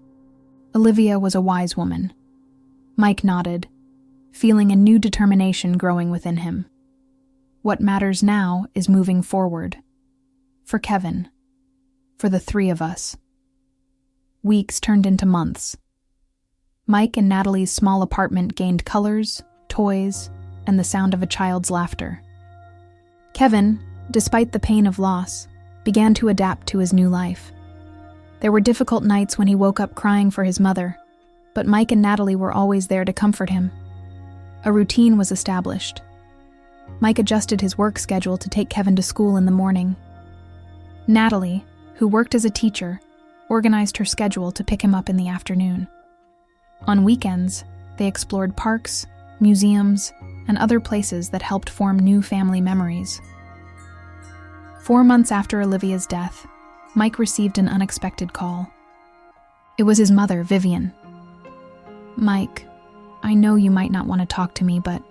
Speaker 1: Olivia was a wise woman. Mike nodded, feeling a new determination growing within him. What matters now is moving forward. For Kevin. For the three of us. Weeks turned into months. Mike and Natalie's small apartment gained colors, toys, and the sound of a child's laughter. Kevin, despite the pain of loss, began to adapt to his new life. There were difficult nights when he woke up crying for his mother, but Mike and Natalie were always there to comfort him. A routine was established. Mike adjusted his work schedule to take Kevin to school in the morning. Natalie, who worked as a teacher, organized her schedule to pick him up in the afternoon. On weekends, they explored parks, museums, and other places that helped form new family memories. 4 months after Olivia's death, Mike received an unexpected call. It was his mother, Vivian. "Mike, I know you might not want to talk to me, but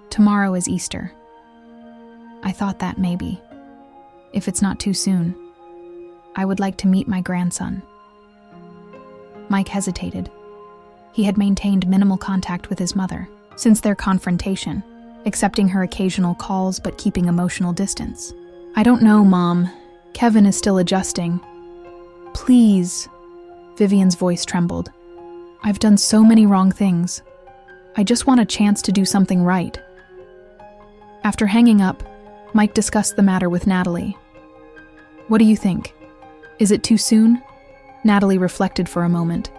Speaker 1: tomorrow is Easter. I thought that maybe, if it's not too soon, I would like to meet my grandson." Mike hesitated. He had maintained minimal contact with his mother since their confrontation, accepting her occasional calls but keeping emotional distance. "I don't know, Mom. Kevin is still adjusting. Please." Vivian's voice trembled. "I've done so many wrong things. I just want a chance to do something right." After hanging up, Mike discussed the matter with Natalie. "What do you think? Is it too soon?" Natalie reflected for a moment.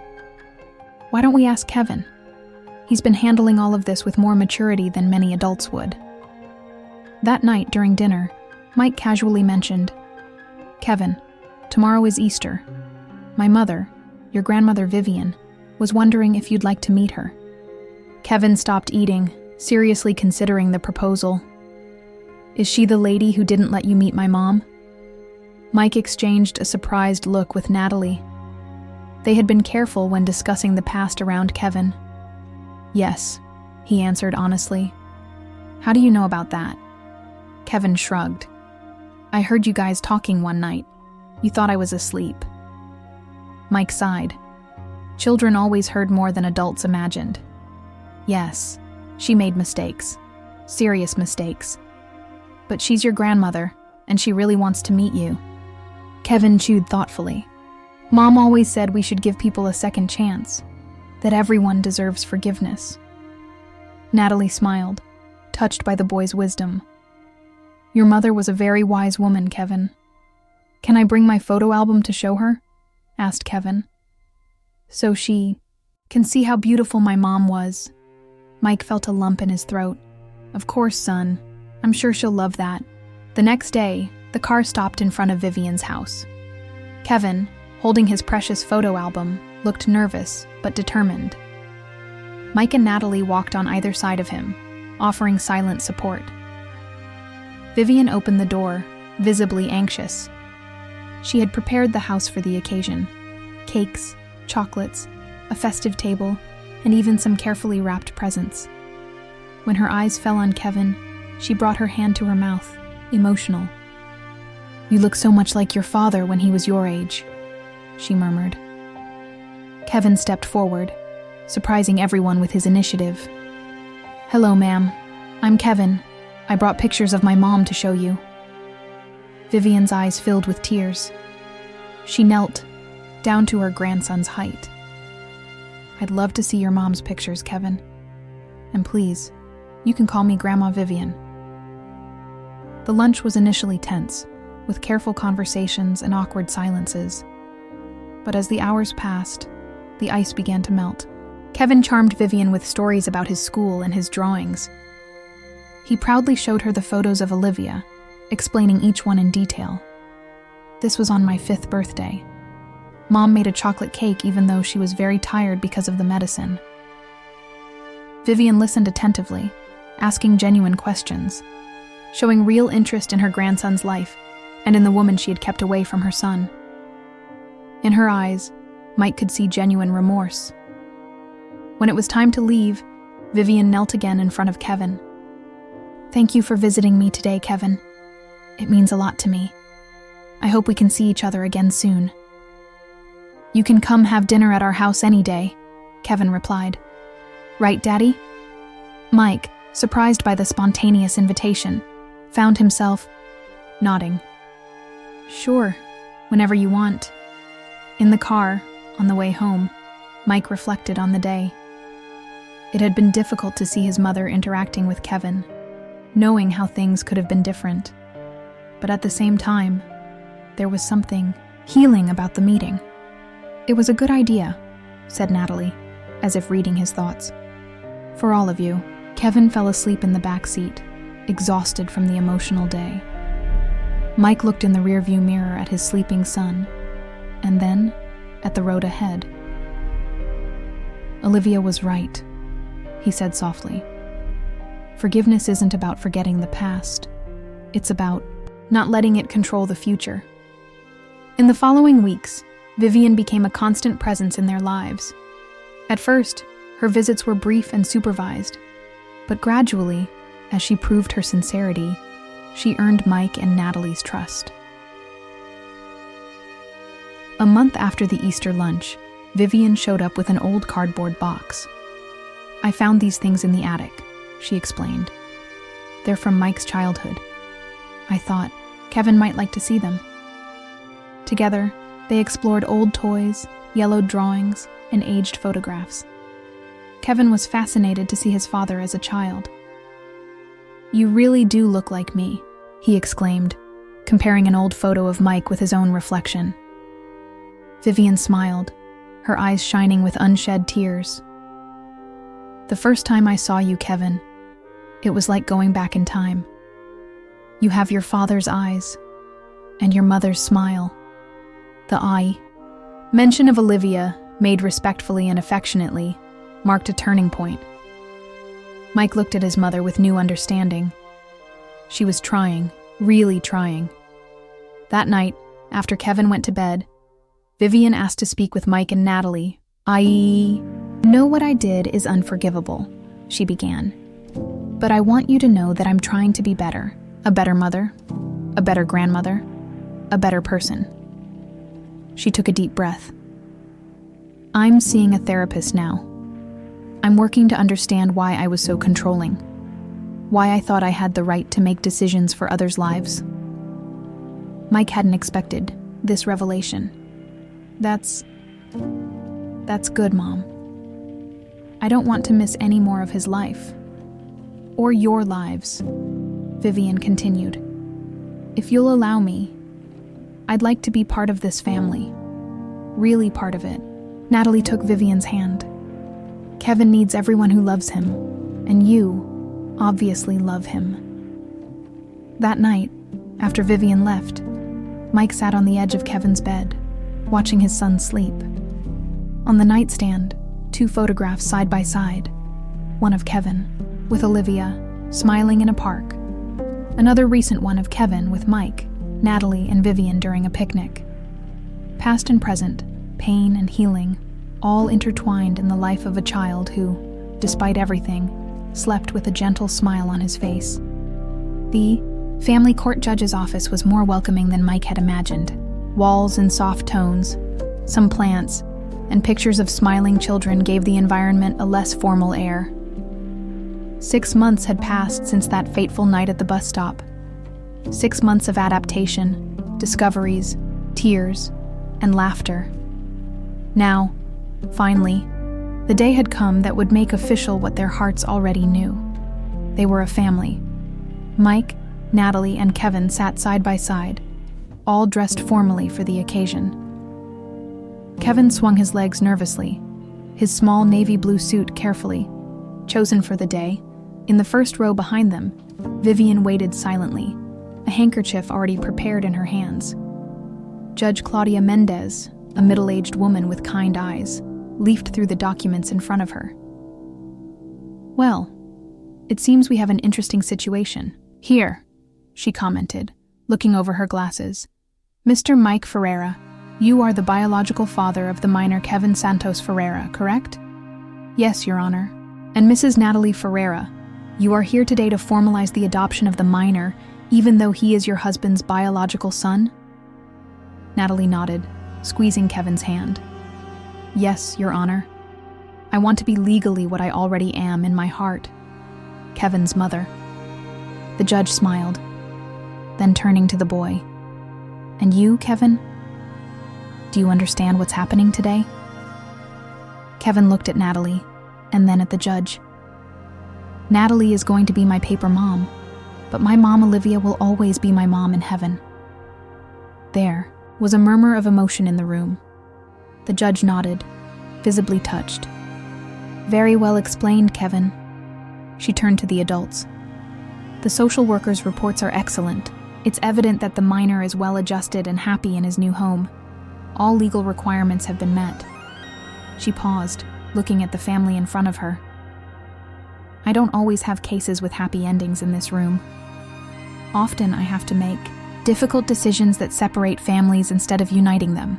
Speaker 1: "Why don't we ask Kevin? He's been handling all of this with more maturity than many adults would." That night during dinner, Mike casually mentioned, "Kevin, tomorrow is Easter. My mother, your grandmother Vivian, was wondering if you'd like to meet her." Kevin stopped eating, seriously considering the proposal. "Is she the lady who didn't let you meet my mom?" Mike exchanged a surprised look with Natalie. They had been careful when discussing the past around Kevin. "Yes," he answered honestly. "How do you know about that?" Kevin shrugged. "I heard you guys talking one night. You thought I was asleep." Mike sighed. Children always heard more than adults imagined. "Yes, she made mistakes. Serious mistakes. But she's your grandmother, and she really wants to meet you." Kevin chewed thoughtfully. "Mom always said we should give people a second chance, that everyone deserves forgiveness." Natalie smiled, touched by the boy's wisdom. "Your mother was a very wise woman, Kevin. Can I bring my photo album to show her?" asked Kevin. "So she can see how beautiful my mom was." Mike felt a lump in his throat. "Of course, son. I'm sure she'll love that." The next day, the car stopped in front of Vivian's house. Kevin, holding his precious photo album, looked nervous but determined. Mike and Natalie walked on either side of him, offering silent support. Vivian opened the door, visibly anxious. She had prepared the house for the occasion. Cakes, chocolates, a festive table, and even some carefully wrapped presents. When her eyes fell on Kevin, she brought her hand to her mouth, emotional. "You look so much like your father when he was your age," she murmured. Kevin stepped forward, surprising everyone with his initiative. "Hello, ma'am. I'm Kevin. I brought pictures of my mom to show you." Vivian's eyes filled with tears. She knelt, down to her grandson's height. "I'd love to see your mom's pictures, Kevin. And please, you can call me Grandma Vivian." The lunch was initially tense, with careful conversations and awkward silences. But as the hours passed, the ice began to melt. Kevin charmed Vivian with stories about his school and his drawings. He proudly showed her the photos of Olivia, explaining each one in detail. This was on my 5th birthday. Mom made a chocolate cake even though she was very tired because of the medicine. Vivian listened attentively, asking genuine questions, showing real interest in her grandson's life and in the woman she had kept away from her son. In her eyes, Mike could see genuine remorse. When it was time to leave, Vivian knelt again in front of Kevin. "Thank you for visiting me today, Kevin. It means a lot to me. I hope we can see each other again soon." "You can come have dinner at our house any day," Kevin replied. "Right, Daddy?" Mike, surprised by the spontaneous invitation, found himself nodding. "Sure, whenever you want." In the car, on the way home, Mike reflected on the day. It had been difficult to see his mother interacting with Kevin, knowing how things could have been different. But at the same time, there was something healing about the meeting. "It was a good idea," said Natalie, as if reading his thoughts. "For all of you." Kevin fell asleep in the back seat, exhausted from the emotional day. Mike looked in the rearview mirror at his sleeping son, and then at the road ahead. "Olivia was right," he said softly. "Forgiveness isn't about forgetting the past. It's about not letting it control the future." In the following weeks, Vivian became a constant presence in their lives. At first, her visits were brief and supervised, but gradually, as she proved her sincerity, she earned Mike and Natalie's trust. A month after the Easter lunch, Vivian showed up with an old cardboard box. "I found these things in the attic," she explained. "They're from Mike's childhood. I thought Kevin might like to see them." Together, they explored old toys, yellowed drawings, and aged photographs. Kevin was fascinated to see his father as a child. "You really do look like me," he exclaimed, comparing an old photo of Mike with his own reflection. Vivian smiled, her eyes shining with unshed tears. "The first time I saw you, Kevin, it was like going back in time. You have your father's eyes, and your mother's smile. The eye." Mention of Olivia, made respectfully and affectionately, marked a turning point. Mike looked at his mother with new understanding. She was trying, really trying. That night, after Kevin went to bed, Vivian asked to speak with Mike and Natalie. "I know what I did is unforgivable," she began. "But I want you to know that I'm trying to be better. A better mother, a better grandmother, a better person." She took a deep breath. "I'm seeing a therapist now. I'm working to understand why I was so controlling, why I thought I had the right to make decisions for others' lives." Mike hadn't expected this revelation. That's good, Mom. I don't want to miss any more of his life. Or your lives," Vivian continued. "If you'll allow me, I'd like to be part of this family. Really part of it." Natalie took Vivian's hand. "Kevin needs everyone who loves him, and you obviously love him." That night, after Vivian left, Mike sat on the edge of Kevin's bed, watching his son sleep. On the nightstand, 2 photographs side by side, one of Kevin, with Olivia, smiling in a park, another recent one of Kevin with Mike, Natalie, and Vivian during a picnic. Past and present, pain and healing, all intertwined in the life of a child who, despite everything, slept with a gentle smile on his face. The family court judge's office was more welcoming than Mike had imagined. Walls in soft tones, some plants, and pictures of smiling children gave the environment a less formal air. 6 months had passed since that fateful night at the bus stop. 6 months of adaptation, discoveries, tears, and laughter. Now, finally, the day had come that would make official what their hearts already knew. They were a family. Mike, Natalie, and Kevin sat side by side, all dressed formally for the occasion. Kevin swung his legs nervously, his small navy blue suit carefully, chosen for the day. In the first row behind them, Vivian waited silently, a handkerchief already prepared in her hands. Judge Claudia Mendez, a middle-aged woman with kind eyes, leafed through the documents in front of her. "Well, it seems we have an interesting situation. Here," she commented, looking over her glasses. "Mr. Mike Ferreira, you are the biological father of the minor Kevin Santos Ferreira, correct?" "Yes, Your Honor." "And Mrs. Natalie Ferreira, you are here today to formalize the adoption of the minor, even though he is your husband's biological son?" Natalie nodded, squeezing Kevin's hand. "Yes, Your Honor. I want to be legally what I already am in my heart, Kevin's mother." The judge smiled, then turning to the boy. "And you, Kevin? Do you understand what's happening today?" Kevin looked at Natalie, and then at the judge. "Natalie is going to be my paper mom, but my mom Olivia will always be my mom in heaven." There was a murmur of emotion in the room. The judge nodded, visibly touched. "Very well explained, Kevin." She turned to the adults. "The social worker's reports are excellent. It's evident that the minor is well adjusted and happy in his new home. All legal requirements have been met." She paused, looking at the family in front of her. "I don't always have cases with happy endings in this room. Often I have to make difficult decisions that separate families instead of uniting them.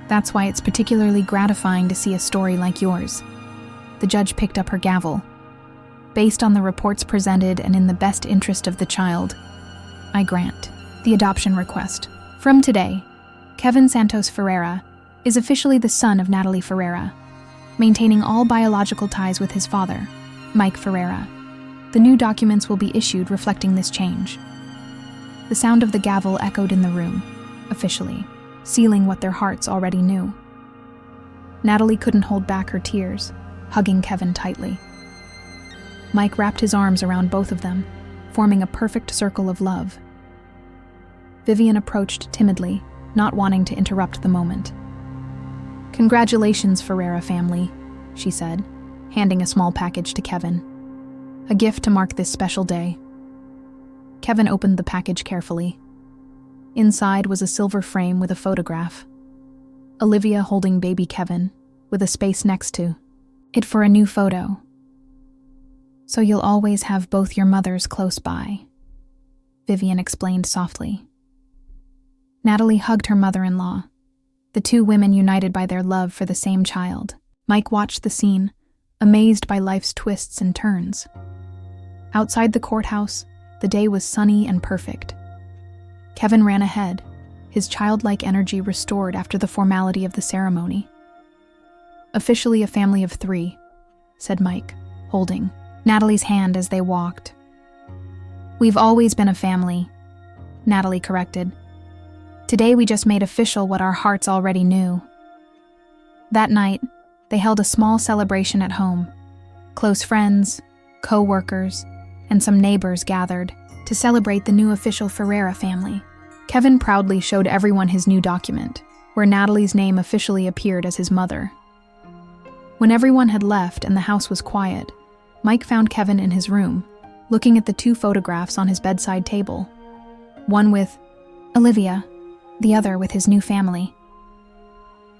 Speaker 1: That's why it's particularly gratifying to see a story like yours." The judge picked up her gavel. "Based on the reports presented and in the best interest of the child, I grant the adoption request. From today, Kevin Santos Ferreira is officially the son of Natalie Ferreira, maintaining all biological ties with his father, Mike Ferreira. The new documents will be issued reflecting this change." The sound of the gavel echoed in the room, officially, sealing what their hearts already knew. Natalie couldn't hold back her tears, hugging Kevin tightly. Mike wrapped his arms around both of them, forming a perfect circle of love. Vivian approached timidly, not wanting to interrupt the moment. "Congratulations, Ferreira family," she said, handing a small package to Kevin. "A gift to mark this special day." Kevin opened the package carefully. Inside was a silver frame with a photograph. Olivia holding baby Kevin, with a space next to it for a new photo. "So you'll always have both your mothers close by," Vivian explained softly. Natalie hugged her mother-in-law, the two women united by their love for the same child. Mike watched the scene, amazed by life's twists and turns. Outside the courthouse, the day was sunny and perfect. Kevin ran ahead, his childlike energy restored after the formality of the ceremony. "Officially a family of 3, said Mike, holding Natalie's hand as they walked. "We've always been a family," Natalie corrected. "Today we just made official what our hearts already knew." That night, they held a small celebration at home. Close friends, co-workers, and some neighbors gathered to celebrate the new official Ferreira family. Kevin proudly showed everyone his new document, where Natalie's name officially appeared as his mother. When everyone had left and the house was quiet, Mike found Kevin in his room, looking at the 2 photographs on his bedside table. One with Olivia, the other with his new family.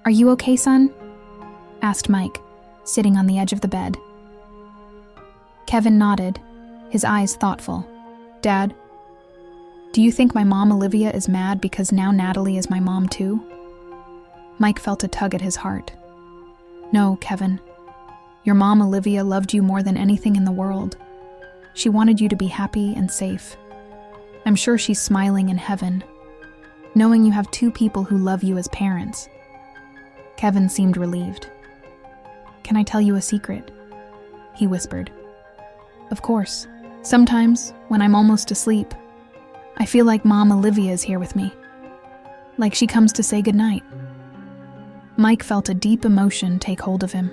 Speaker 1: "Are you okay, son?" asked Mike, sitting on the edge of the bed. Kevin nodded, his eyes thoughtful. "Dad, do you think my mom Olivia is mad because now Natalie is my mom too?" Mike felt a tug at his heart. "No, Kevin. Your mom Olivia loved you more than anything in the world. She wanted you to be happy and safe. I'm sure she's smiling in heaven, knowing you have 2 people who love you as parents." Kevin seemed relieved. "Can I tell you a secret?" he whispered. "Of course. Sometimes, when I'm almost asleep, I feel like Mom Olivia is here with me. Like she comes to say goodnight." Mike felt a deep emotion take hold of him.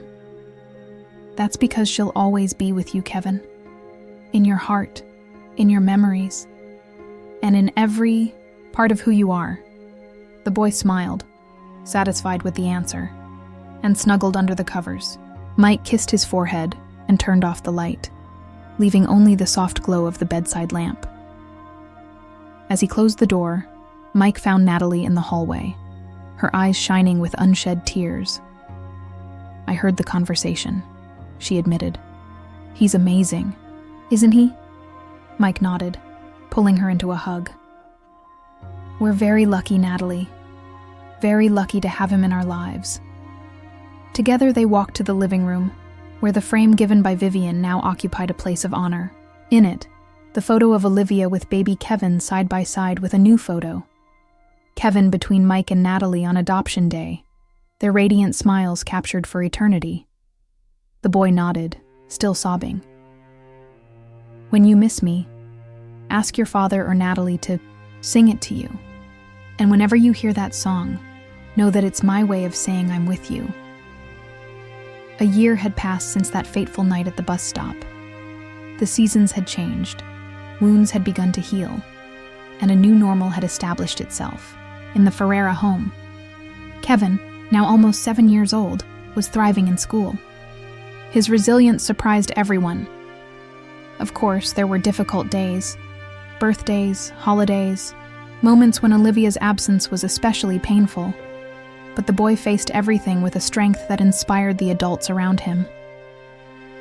Speaker 1: "That's because she'll always be with you, Kevin. In your heart, in your memories, and in every part of who you are." The boy smiled, satisfied with the answer. and snuggled under the covers. Mike kissed his forehead and turned off the light, leaving only the soft glow of the bedside lamp. As he closed the door, Mike found Natalie in the hallway, her eyes shining with unshed tears. "I heard the conversation," she admitted. "He's amazing, isn't he?" Mike nodded, pulling her into a hug. "We're very lucky, Natalie. Very lucky to have him in our lives." Together they walked to the living room, where the frame given by Vivian now occupied a place of honor. In it, the photo of Olivia with baby Kevin side by side with a new photo. Kevin between Mike and Natalie on adoption day, their radiant smiles captured for eternity. The boy nodded, still sobbing. "When you miss me, ask your father or Natalie to sing it to you. And whenever you hear that song, know that it's my way of saying I'm with you." A year had passed since that fateful night at the bus stop. The seasons had changed, wounds had begun to heal, and a new normal had established itself in the Ferreira home. Kevin, now almost 7 years old, was thriving in school. His resilience surprised everyone. Of course, there were difficult days, birthdays, holidays, moments when Olivia's absence was especially painful. But the boy faced everything with a strength that inspired the adults around him.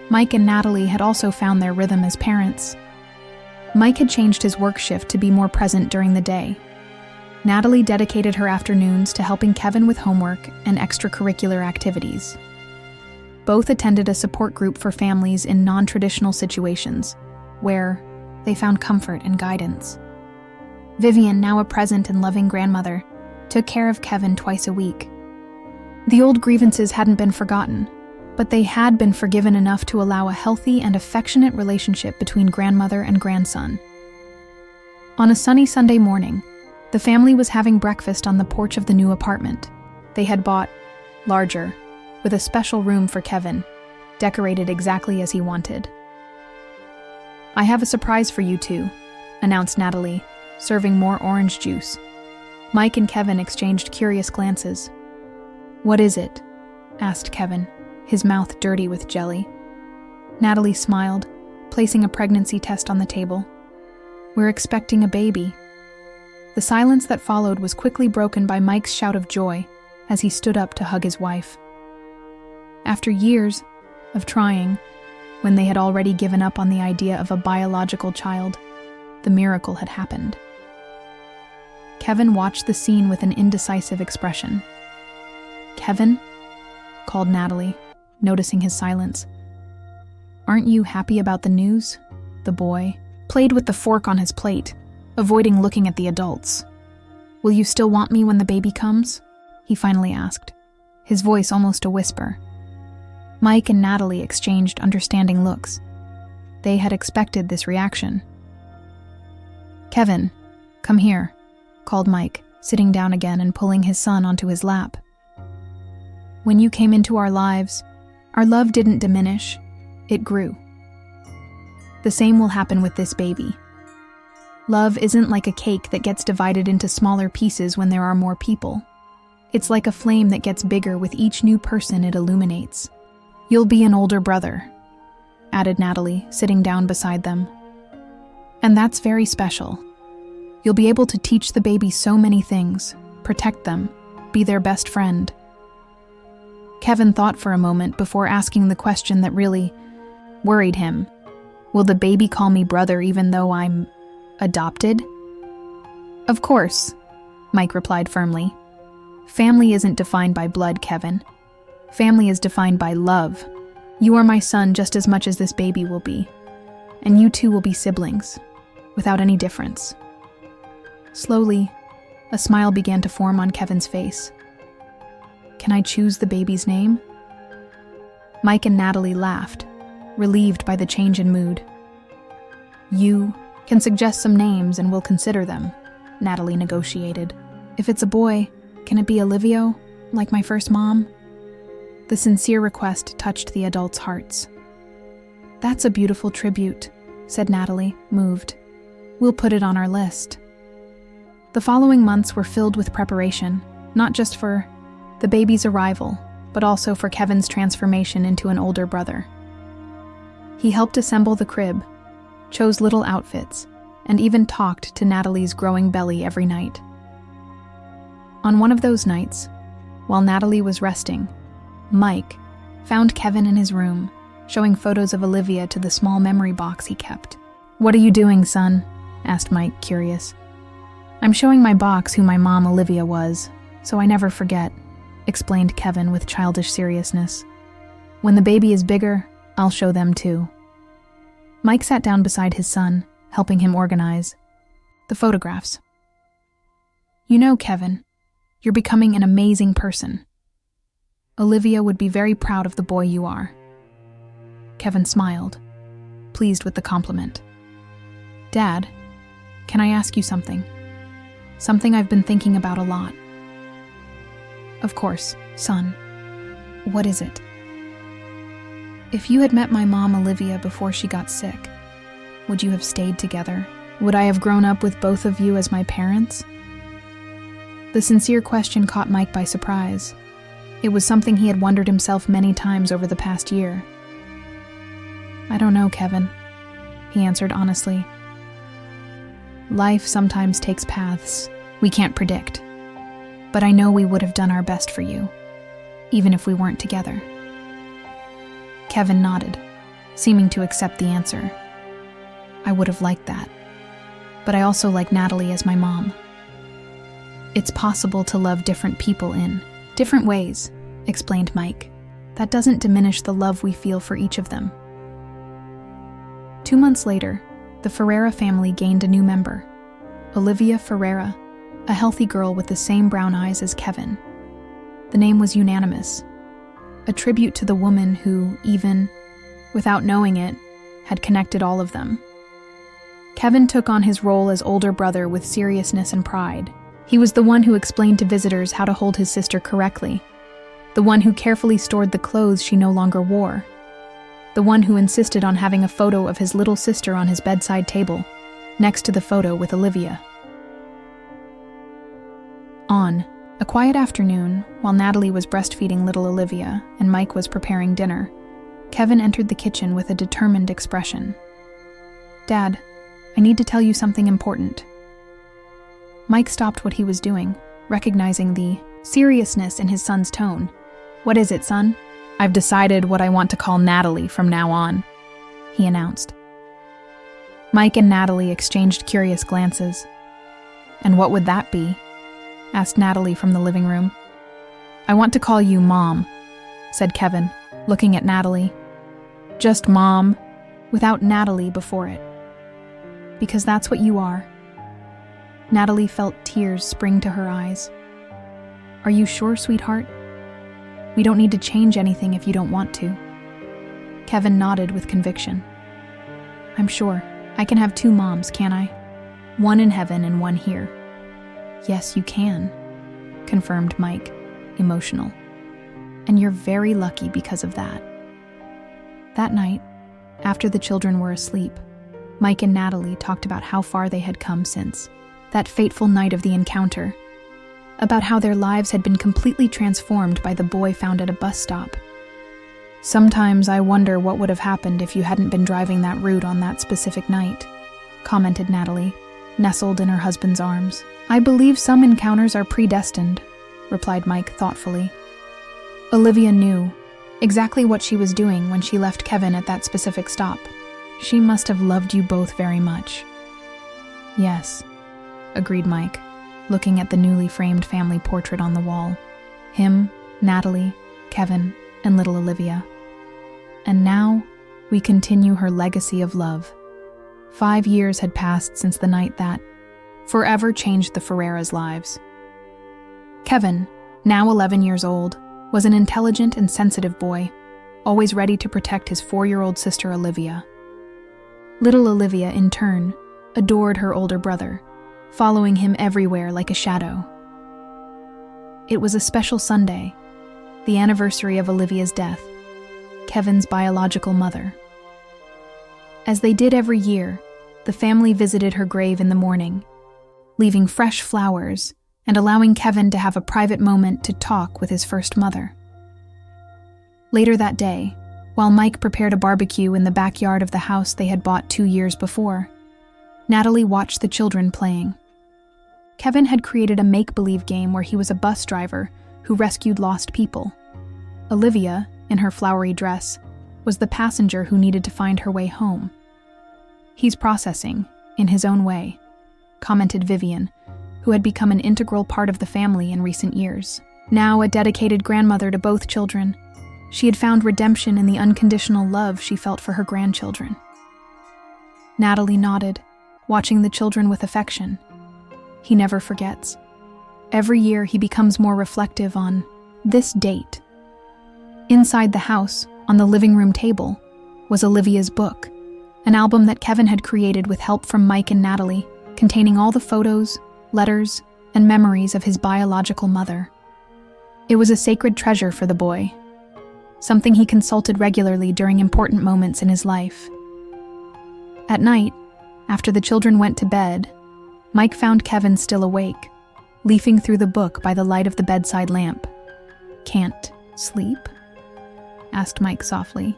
Speaker 1: Mike and Natalie had also found their rhythm as parents. Mike had changed his work shift to be more present during the day. Natalie dedicated her afternoons to helping Kevin with homework and extracurricular activities. Both attended a support group for families in non-traditional situations, where they found comfort and guidance. Vivian, now a present and loving grandmother, took care of Kevin twice a week. The old grievances hadn't been forgotten, but they had been forgiven enough to allow a healthy and affectionate relationship between grandmother and grandson. On a sunny Sunday morning, the family was having breakfast on the porch of the new apartment they had bought, larger, with a special room for Kevin, decorated exactly as he wanted. "I have a surprise for you two," announced Natalie, serving more orange juice. Mike and Kevin exchanged curious glances. "What is it?" asked Kevin, his mouth dirty with jelly. Natalie smiled, placing a pregnancy test on the table. "We're expecting a baby." The silence that followed was quickly broken by Mike's shout of joy as he stood up to hug his wife. After years of trying, when they had already given up on the idea of a biological child, the miracle had happened. Kevin watched the scene with an indecisive expression. "Kevin?" called Natalie, noticing his silence. "Aren't you happy about the news?" The boy played with the fork on his plate, avoiding looking at the adults. "Will you still want me when the baby comes?" he finally asked, his voice almost a whisper. Mike and Natalie exchanged understanding looks. They had expected this reaction. "Kevin, come here," called Mike, sitting down again and pulling his son onto his lap. "When you came into our lives, our love didn't diminish, it grew. The same will happen with this baby. Love isn't like a cake that gets divided into smaller pieces when there are more people. It's like a flame that gets bigger with each new person it illuminates. You'll be an older brother," added Natalie, sitting down beside them. "And that's very special. You'll be able to teach the baby so many things, protect them, be their best friend." Kevin thought for a moment before asking the question that really worried him. "Will the baby call me brother even though I'm adopted?" "Of course," Mike replied firmly. "Family isn't defined by blood, Kevin. Family is defined by love. You are my son just as much as this baby will be, and you two will be siblings, without any difference." Slowly, a smile began to form on Kevin's face. "Can I choose the baby's name?" Mike and Natalie laughed, relieved by the change in mood. "You can suggest some names and we'll consider them," Natalie negotiated. "If it's a boy, can it be Olivio, like my first mom?" The sincere request touched the adults' hearts. "That's a beautiful tribute," said Natalie, moved. "We'll put it on our list." The following months were filled with preparation, not just for the baby's arrival, but also for Kevin's transformation into an older brother. He helped assemble the crib, chose little outfits, and even talked to Natalie's growing belly every night. On one of those nights, while Natalie was resting, Mike found Kevin in his room, showing photos of Olivia to the small memory box he kept. "What are you doing, son?" asked Mike, curious. "I'm showing my box who my mom Olivia was, so I never forget," explained Kevin with childish seriousness. "When the baby is bigger, I'll show them too." Mike sat down beside his son, helping him organize the photographs. "You know, Kevin, you're becoming an amazing person. Olivia would be very proud of the boy you are." Kevin smiled, pleased with the compliment. "Dad, can I ask you something? Something I've been thinking about a lot." "Of course, son. What is it?" "If you had met my mom Olivia before she got sick, would you have stayed together? Would I have grown up with both of you as my parents?" The sincere question caught Mike by surprise. It was something he had wondered himself many times over the past year. "I don't know, Kevin," he answered honestly. "Life sometimes takes paths we can't predict, but I know we would have done our best for you, even if we weren't together." Kevin nodded, seeming to accept the answer. "I would have liked that, but I also like Natalie as my mom. It's possible to love different people in different ways," explained Mike. "That doesn't diminish the love we feel for each of them." 2 months later, the Ferreira family gained a new member, Olivia Ferreira, a healthy girl with the same brown eyes as Kevin. The name was unanimous, a tribute to the woman who, even without knowing it, had connected all of them. Kevin took on his role as older brother with seriousness and pride. He was the one who explained to visitors how to hold his sister correctly, the one who carefully stored the clothes she no longer wore, the one who insisted on having a photo of his little sister on his bedside table, next to the photo with Olivia. On a quiet afternoon, while Natalie was breastfeeding little Olivia and Mike was preparing dinner, Kevin entered the kitchen with a determined expression. "Dad, I need to tell you something important." Mike stopped what he was doing, recognizing the seriousness in his son's tone. "What is it, son?" "I've decided what I want to call Natalie from now on," he announced. Mike and Natalie exchanged curious glances. "And what would that be?" asked Natalie from the living room. "I want to call you Mom," said Kevin, looking at Natalie. "Just Mom, without Natalie before it. Because that's what you are." Natalie felt tears spring to her eyes. "Are you sure, sweetheart? We don't need to change anything if you don't want to." Kevin nodded with conviction. "I'm sure. I can have 2 moms, can't I? One in heaven and one here." "Yes, you can," confirmed Mike, emotional. "And you're very lucky because of that." That night, after the children were asleep, Mike and Natalie talked about how far they had come since that fateful night of the encounter, about how their lives had been completely transformed by the boy found at a bus stop. "Sometimes I wonder what would have happened if you hadn't been driving that route on that specific night," commented Natalie, nestled in her husband's arms. "I believe some encounters are predestined," replied Mike thoughtfully. Olivia knew exactly what she was doing when she left Kevin at that specific stop. She must have loved you both very much. "Yes," agreed Mike, looking at the newly framed family portrait on the wall. Him, Natalie, Kevin, and little Olivia. And now, we continue her legacy of love. 5 years had passed since the night that forever changed the Ferreiras' lives. Kevin, now 11 years old, was an intelligent and sensitive boy, always ready to protect his 4-year-old sister Olivia. Little Olivia, in turn, adored her older brother, following him everywhere like a shadow. It was a special Sunday, the anniversary of Olivia's death, Kevin's biological mother. As they did every year, the family visited her grave in the morning, leaving fresh flowers and allowing Kevin to have a private moment to talk with his first mother. Later that day, while Mike prepared a barbecue in the backyard of the house they had bought 2 years before, Natalie watched the children playing. Kevin had created a make-believe game where he was a bus driver who rescued lost people. Olivia, in her flowery dress, was the passenger who needed to find her way home. "He's processing, in his own way," commented Vivian, who had become an integral part of the family in recent years. Now a dedicated grandmother to both children, she had found redemption in the unconditional love she felt for her grandchildren. Natalie nodded, watching the children with affection. He never forgets. Every year he becomes more reflective on this date. Inside the house, on the living room table, was Olivia's book, an album that Kevin had created with help from Mike and Natalie, containing all the photos, letters, and memories of his biological mother. It was a sacred treasure for the boy, something he consulted regularly during important moments in his life. At night, after the children went to bed, Mike found Kevin still awake, leafing through the book by the light of the bedside lamp. "Can't sleep?" asked Mike softly,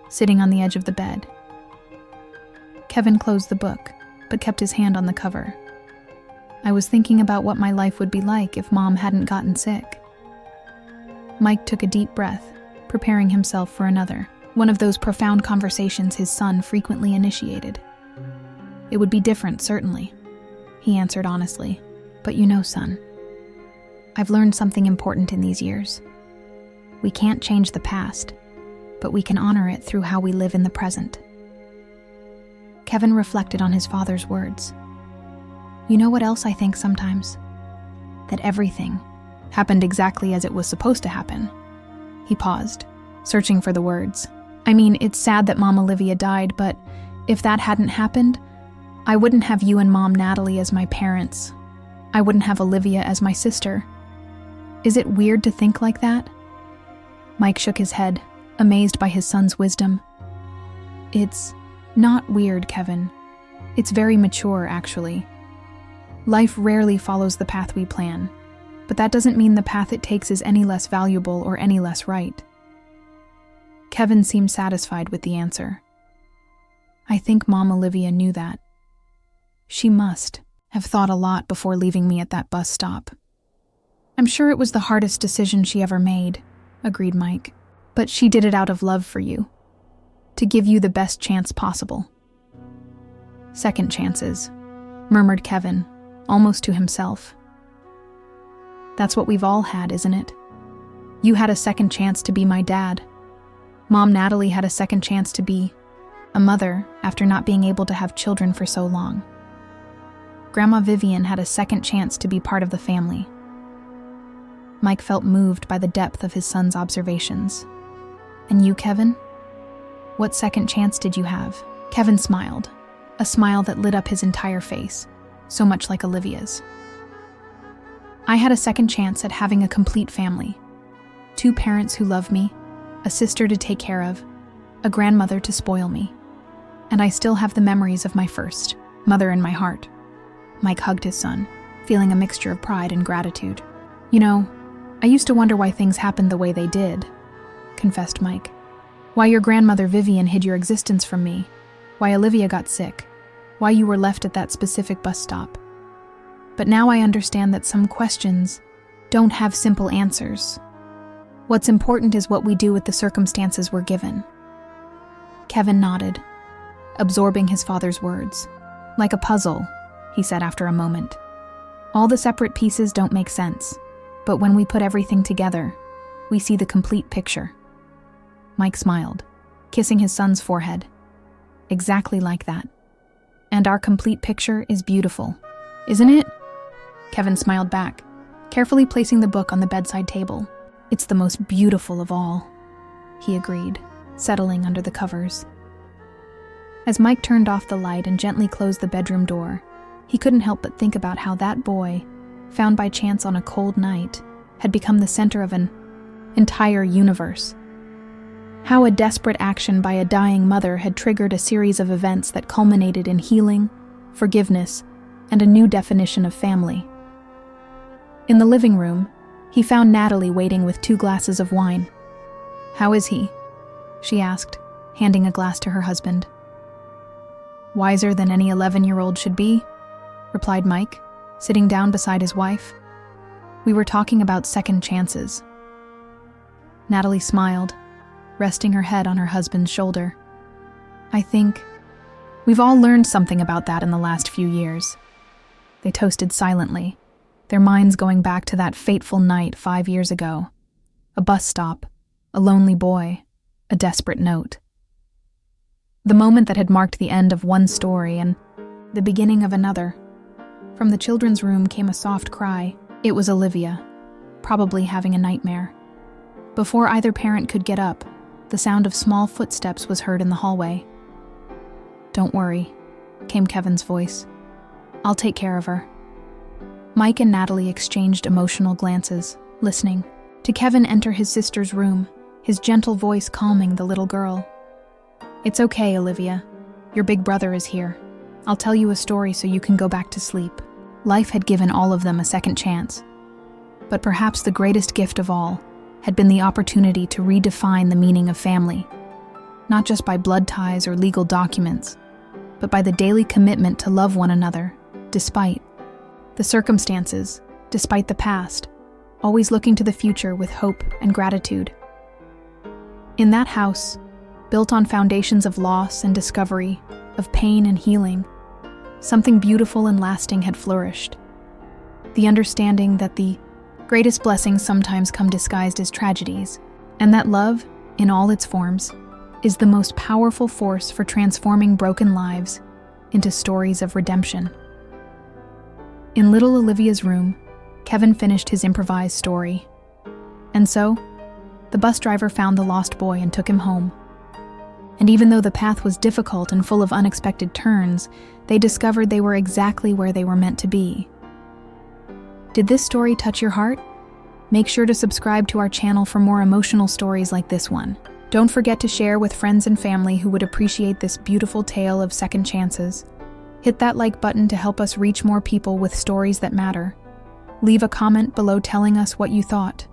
Speaker 1: sitting on the edge of the bed. Kevin closed the book, but kept his hand on the cover. "I was thinking about what my life would be like if Mom hadn't gotten sick." Mike took a deep breath, preparing himself for another, one of those profound conversations his son frequently initiated. "It would be different, certainly," he answered honestly. "But you know, son, I've learned something important in these years. We can't change the past, but we can honor it through how we live in the present." Kevin reflected on his father's words. "You know what else I think sometimes? That everything happened exactly as it was supposed to happen." He paused, searching for the words. "I mean, it's sad that Mom Olivia died, but if that hadn't happened, I wouldn't have you and Mom Natalie as my parents. I wouldn't have Olivia as my sister. Is it weird to think like that?" Mike shook his head, amazed by his son's wisdom. "It's not weird, Kevin. It's very mature, actually. Life rarely follows the path we plan, but that doesn't mean the path it takes is any less valuable or any less right." Kevin seemed satisfied with the answer. "I think Mom Olivia knew that. She must have thought a lot before leaving me at that bus stop." "I'm sure it was the hardest decision she ever made," agreed Mike. "But she did it out of love for you, to give you the best chance possible." "Second chances," murmured Kevin, almost to himself. "That's what we've all had, isn't it? You had a second chance to be my dad. Mom Natalie had a second chance to be a mother after not being able to have children for so long. Grandma Vivian had a second chance to be part of the family." Mike felt moved by the depth of his son's observations. "And you, Kevin? What second chance did you have?" Kevin smiled, a smile that lit up his entire face, so much like Olivia's. "I had a second chance at having a complete family. 2 parents who love me, a sister to take care of, a grandmother to spoil me. And I still have the memories of my first mother in my heart." Mike hugged his son, feeling a mixture of pride and gratitude. "You know, I used to wonder why things happened the way they did," confessed Mike. "Why your grandmother Vivian hid your existence from me, why Olivia got sick, why you were left at that specific bus stop. But now I understand that some questions don't have simple answers. What's important is what we do with the circumstances we're given." Kevin nodded, absorbing his father's words. "Like a puzzle," he said after a moment. "All the separate pieces don't make sense, but when we put everything together, we see the complete picture." Mike smiled, kissing his son's forehead. "Exactly like that. And our complete picture is beautiful, isn't it?" Kevin smiled back, carefully placing the book on the bedside table. "It's the most beautiful of all," he agreed, settling under the covers. As Mike turned off the light and gently closed the bedroom door, he couldn't help but think about how that boy, found by chance on a cold night, had become the center of an entire universe. How a desperate action by a dying mother had triggered a series of events that culminated in healing, forgiveness, and a new definition of family. In the living room, he found Natalie waiting with 2 glasses of wine. "How is he?" she asked, handing a glass to her husband. "Wiser than any 11-year-old should be," replied Mike, sitting down beside his wife. "We were talking about second chances." Natalie smiled, resting her head on her husband's shoulder. "I think we've all learned something about that in the last few years." They toasted silently, their minds going back to that fateful night 5 years ago. A bus stop, a lonely boy, a desperate note. The moment that had marked the end of one story and the beginning of another. From the children's room came a soft cry. It was Olivia, probably having a nightmare. Before either parent could get up, the sound of small footsteps was heard in the hallway. "Don't worry," came Kevin's voice. "I'll take care of her." Mike and Natalie exchanged emotional glances, listening to Kevin enter his sister's room, his gentle voice calming the little girl. "It's okay, Olivia. Your big brother is here. I'll tell you a story so you can go back to sleep." Life had given all of them a second chance. But perhaps the greatest gift of all had been the opportunity to redefine the meaning of family, not just by blood ties or legal documents, but by the daily commitment to love one another, despite the circumstances, despite the past, always looking to the future with hope and gratitude. In that house, built on foundations of loss and discovery, of pain and healing, something beautiful and lasting had flourished. The understanding that the greatest blessings sometimes come disguised as tragedies, and that love, in all its forms, is the most powerful force for transforming broken lives into stories of redemption. In little Olivia's room, Kevin finished his improvised story. And so, the bus driver found the lost boy and took him home. And even though the path was difficult and full of unexpected turns, they discovered they were exactly where they were meant to be. Did this story touch your heart? Make sure to subscribe to our channel for more emotional stories like this one. Don't forget to share with friends and family who would appreciate this beautiful tale of second chances. Hit that like button to help us reach more people with stories that matter. Leave a comment below telling us what you thought.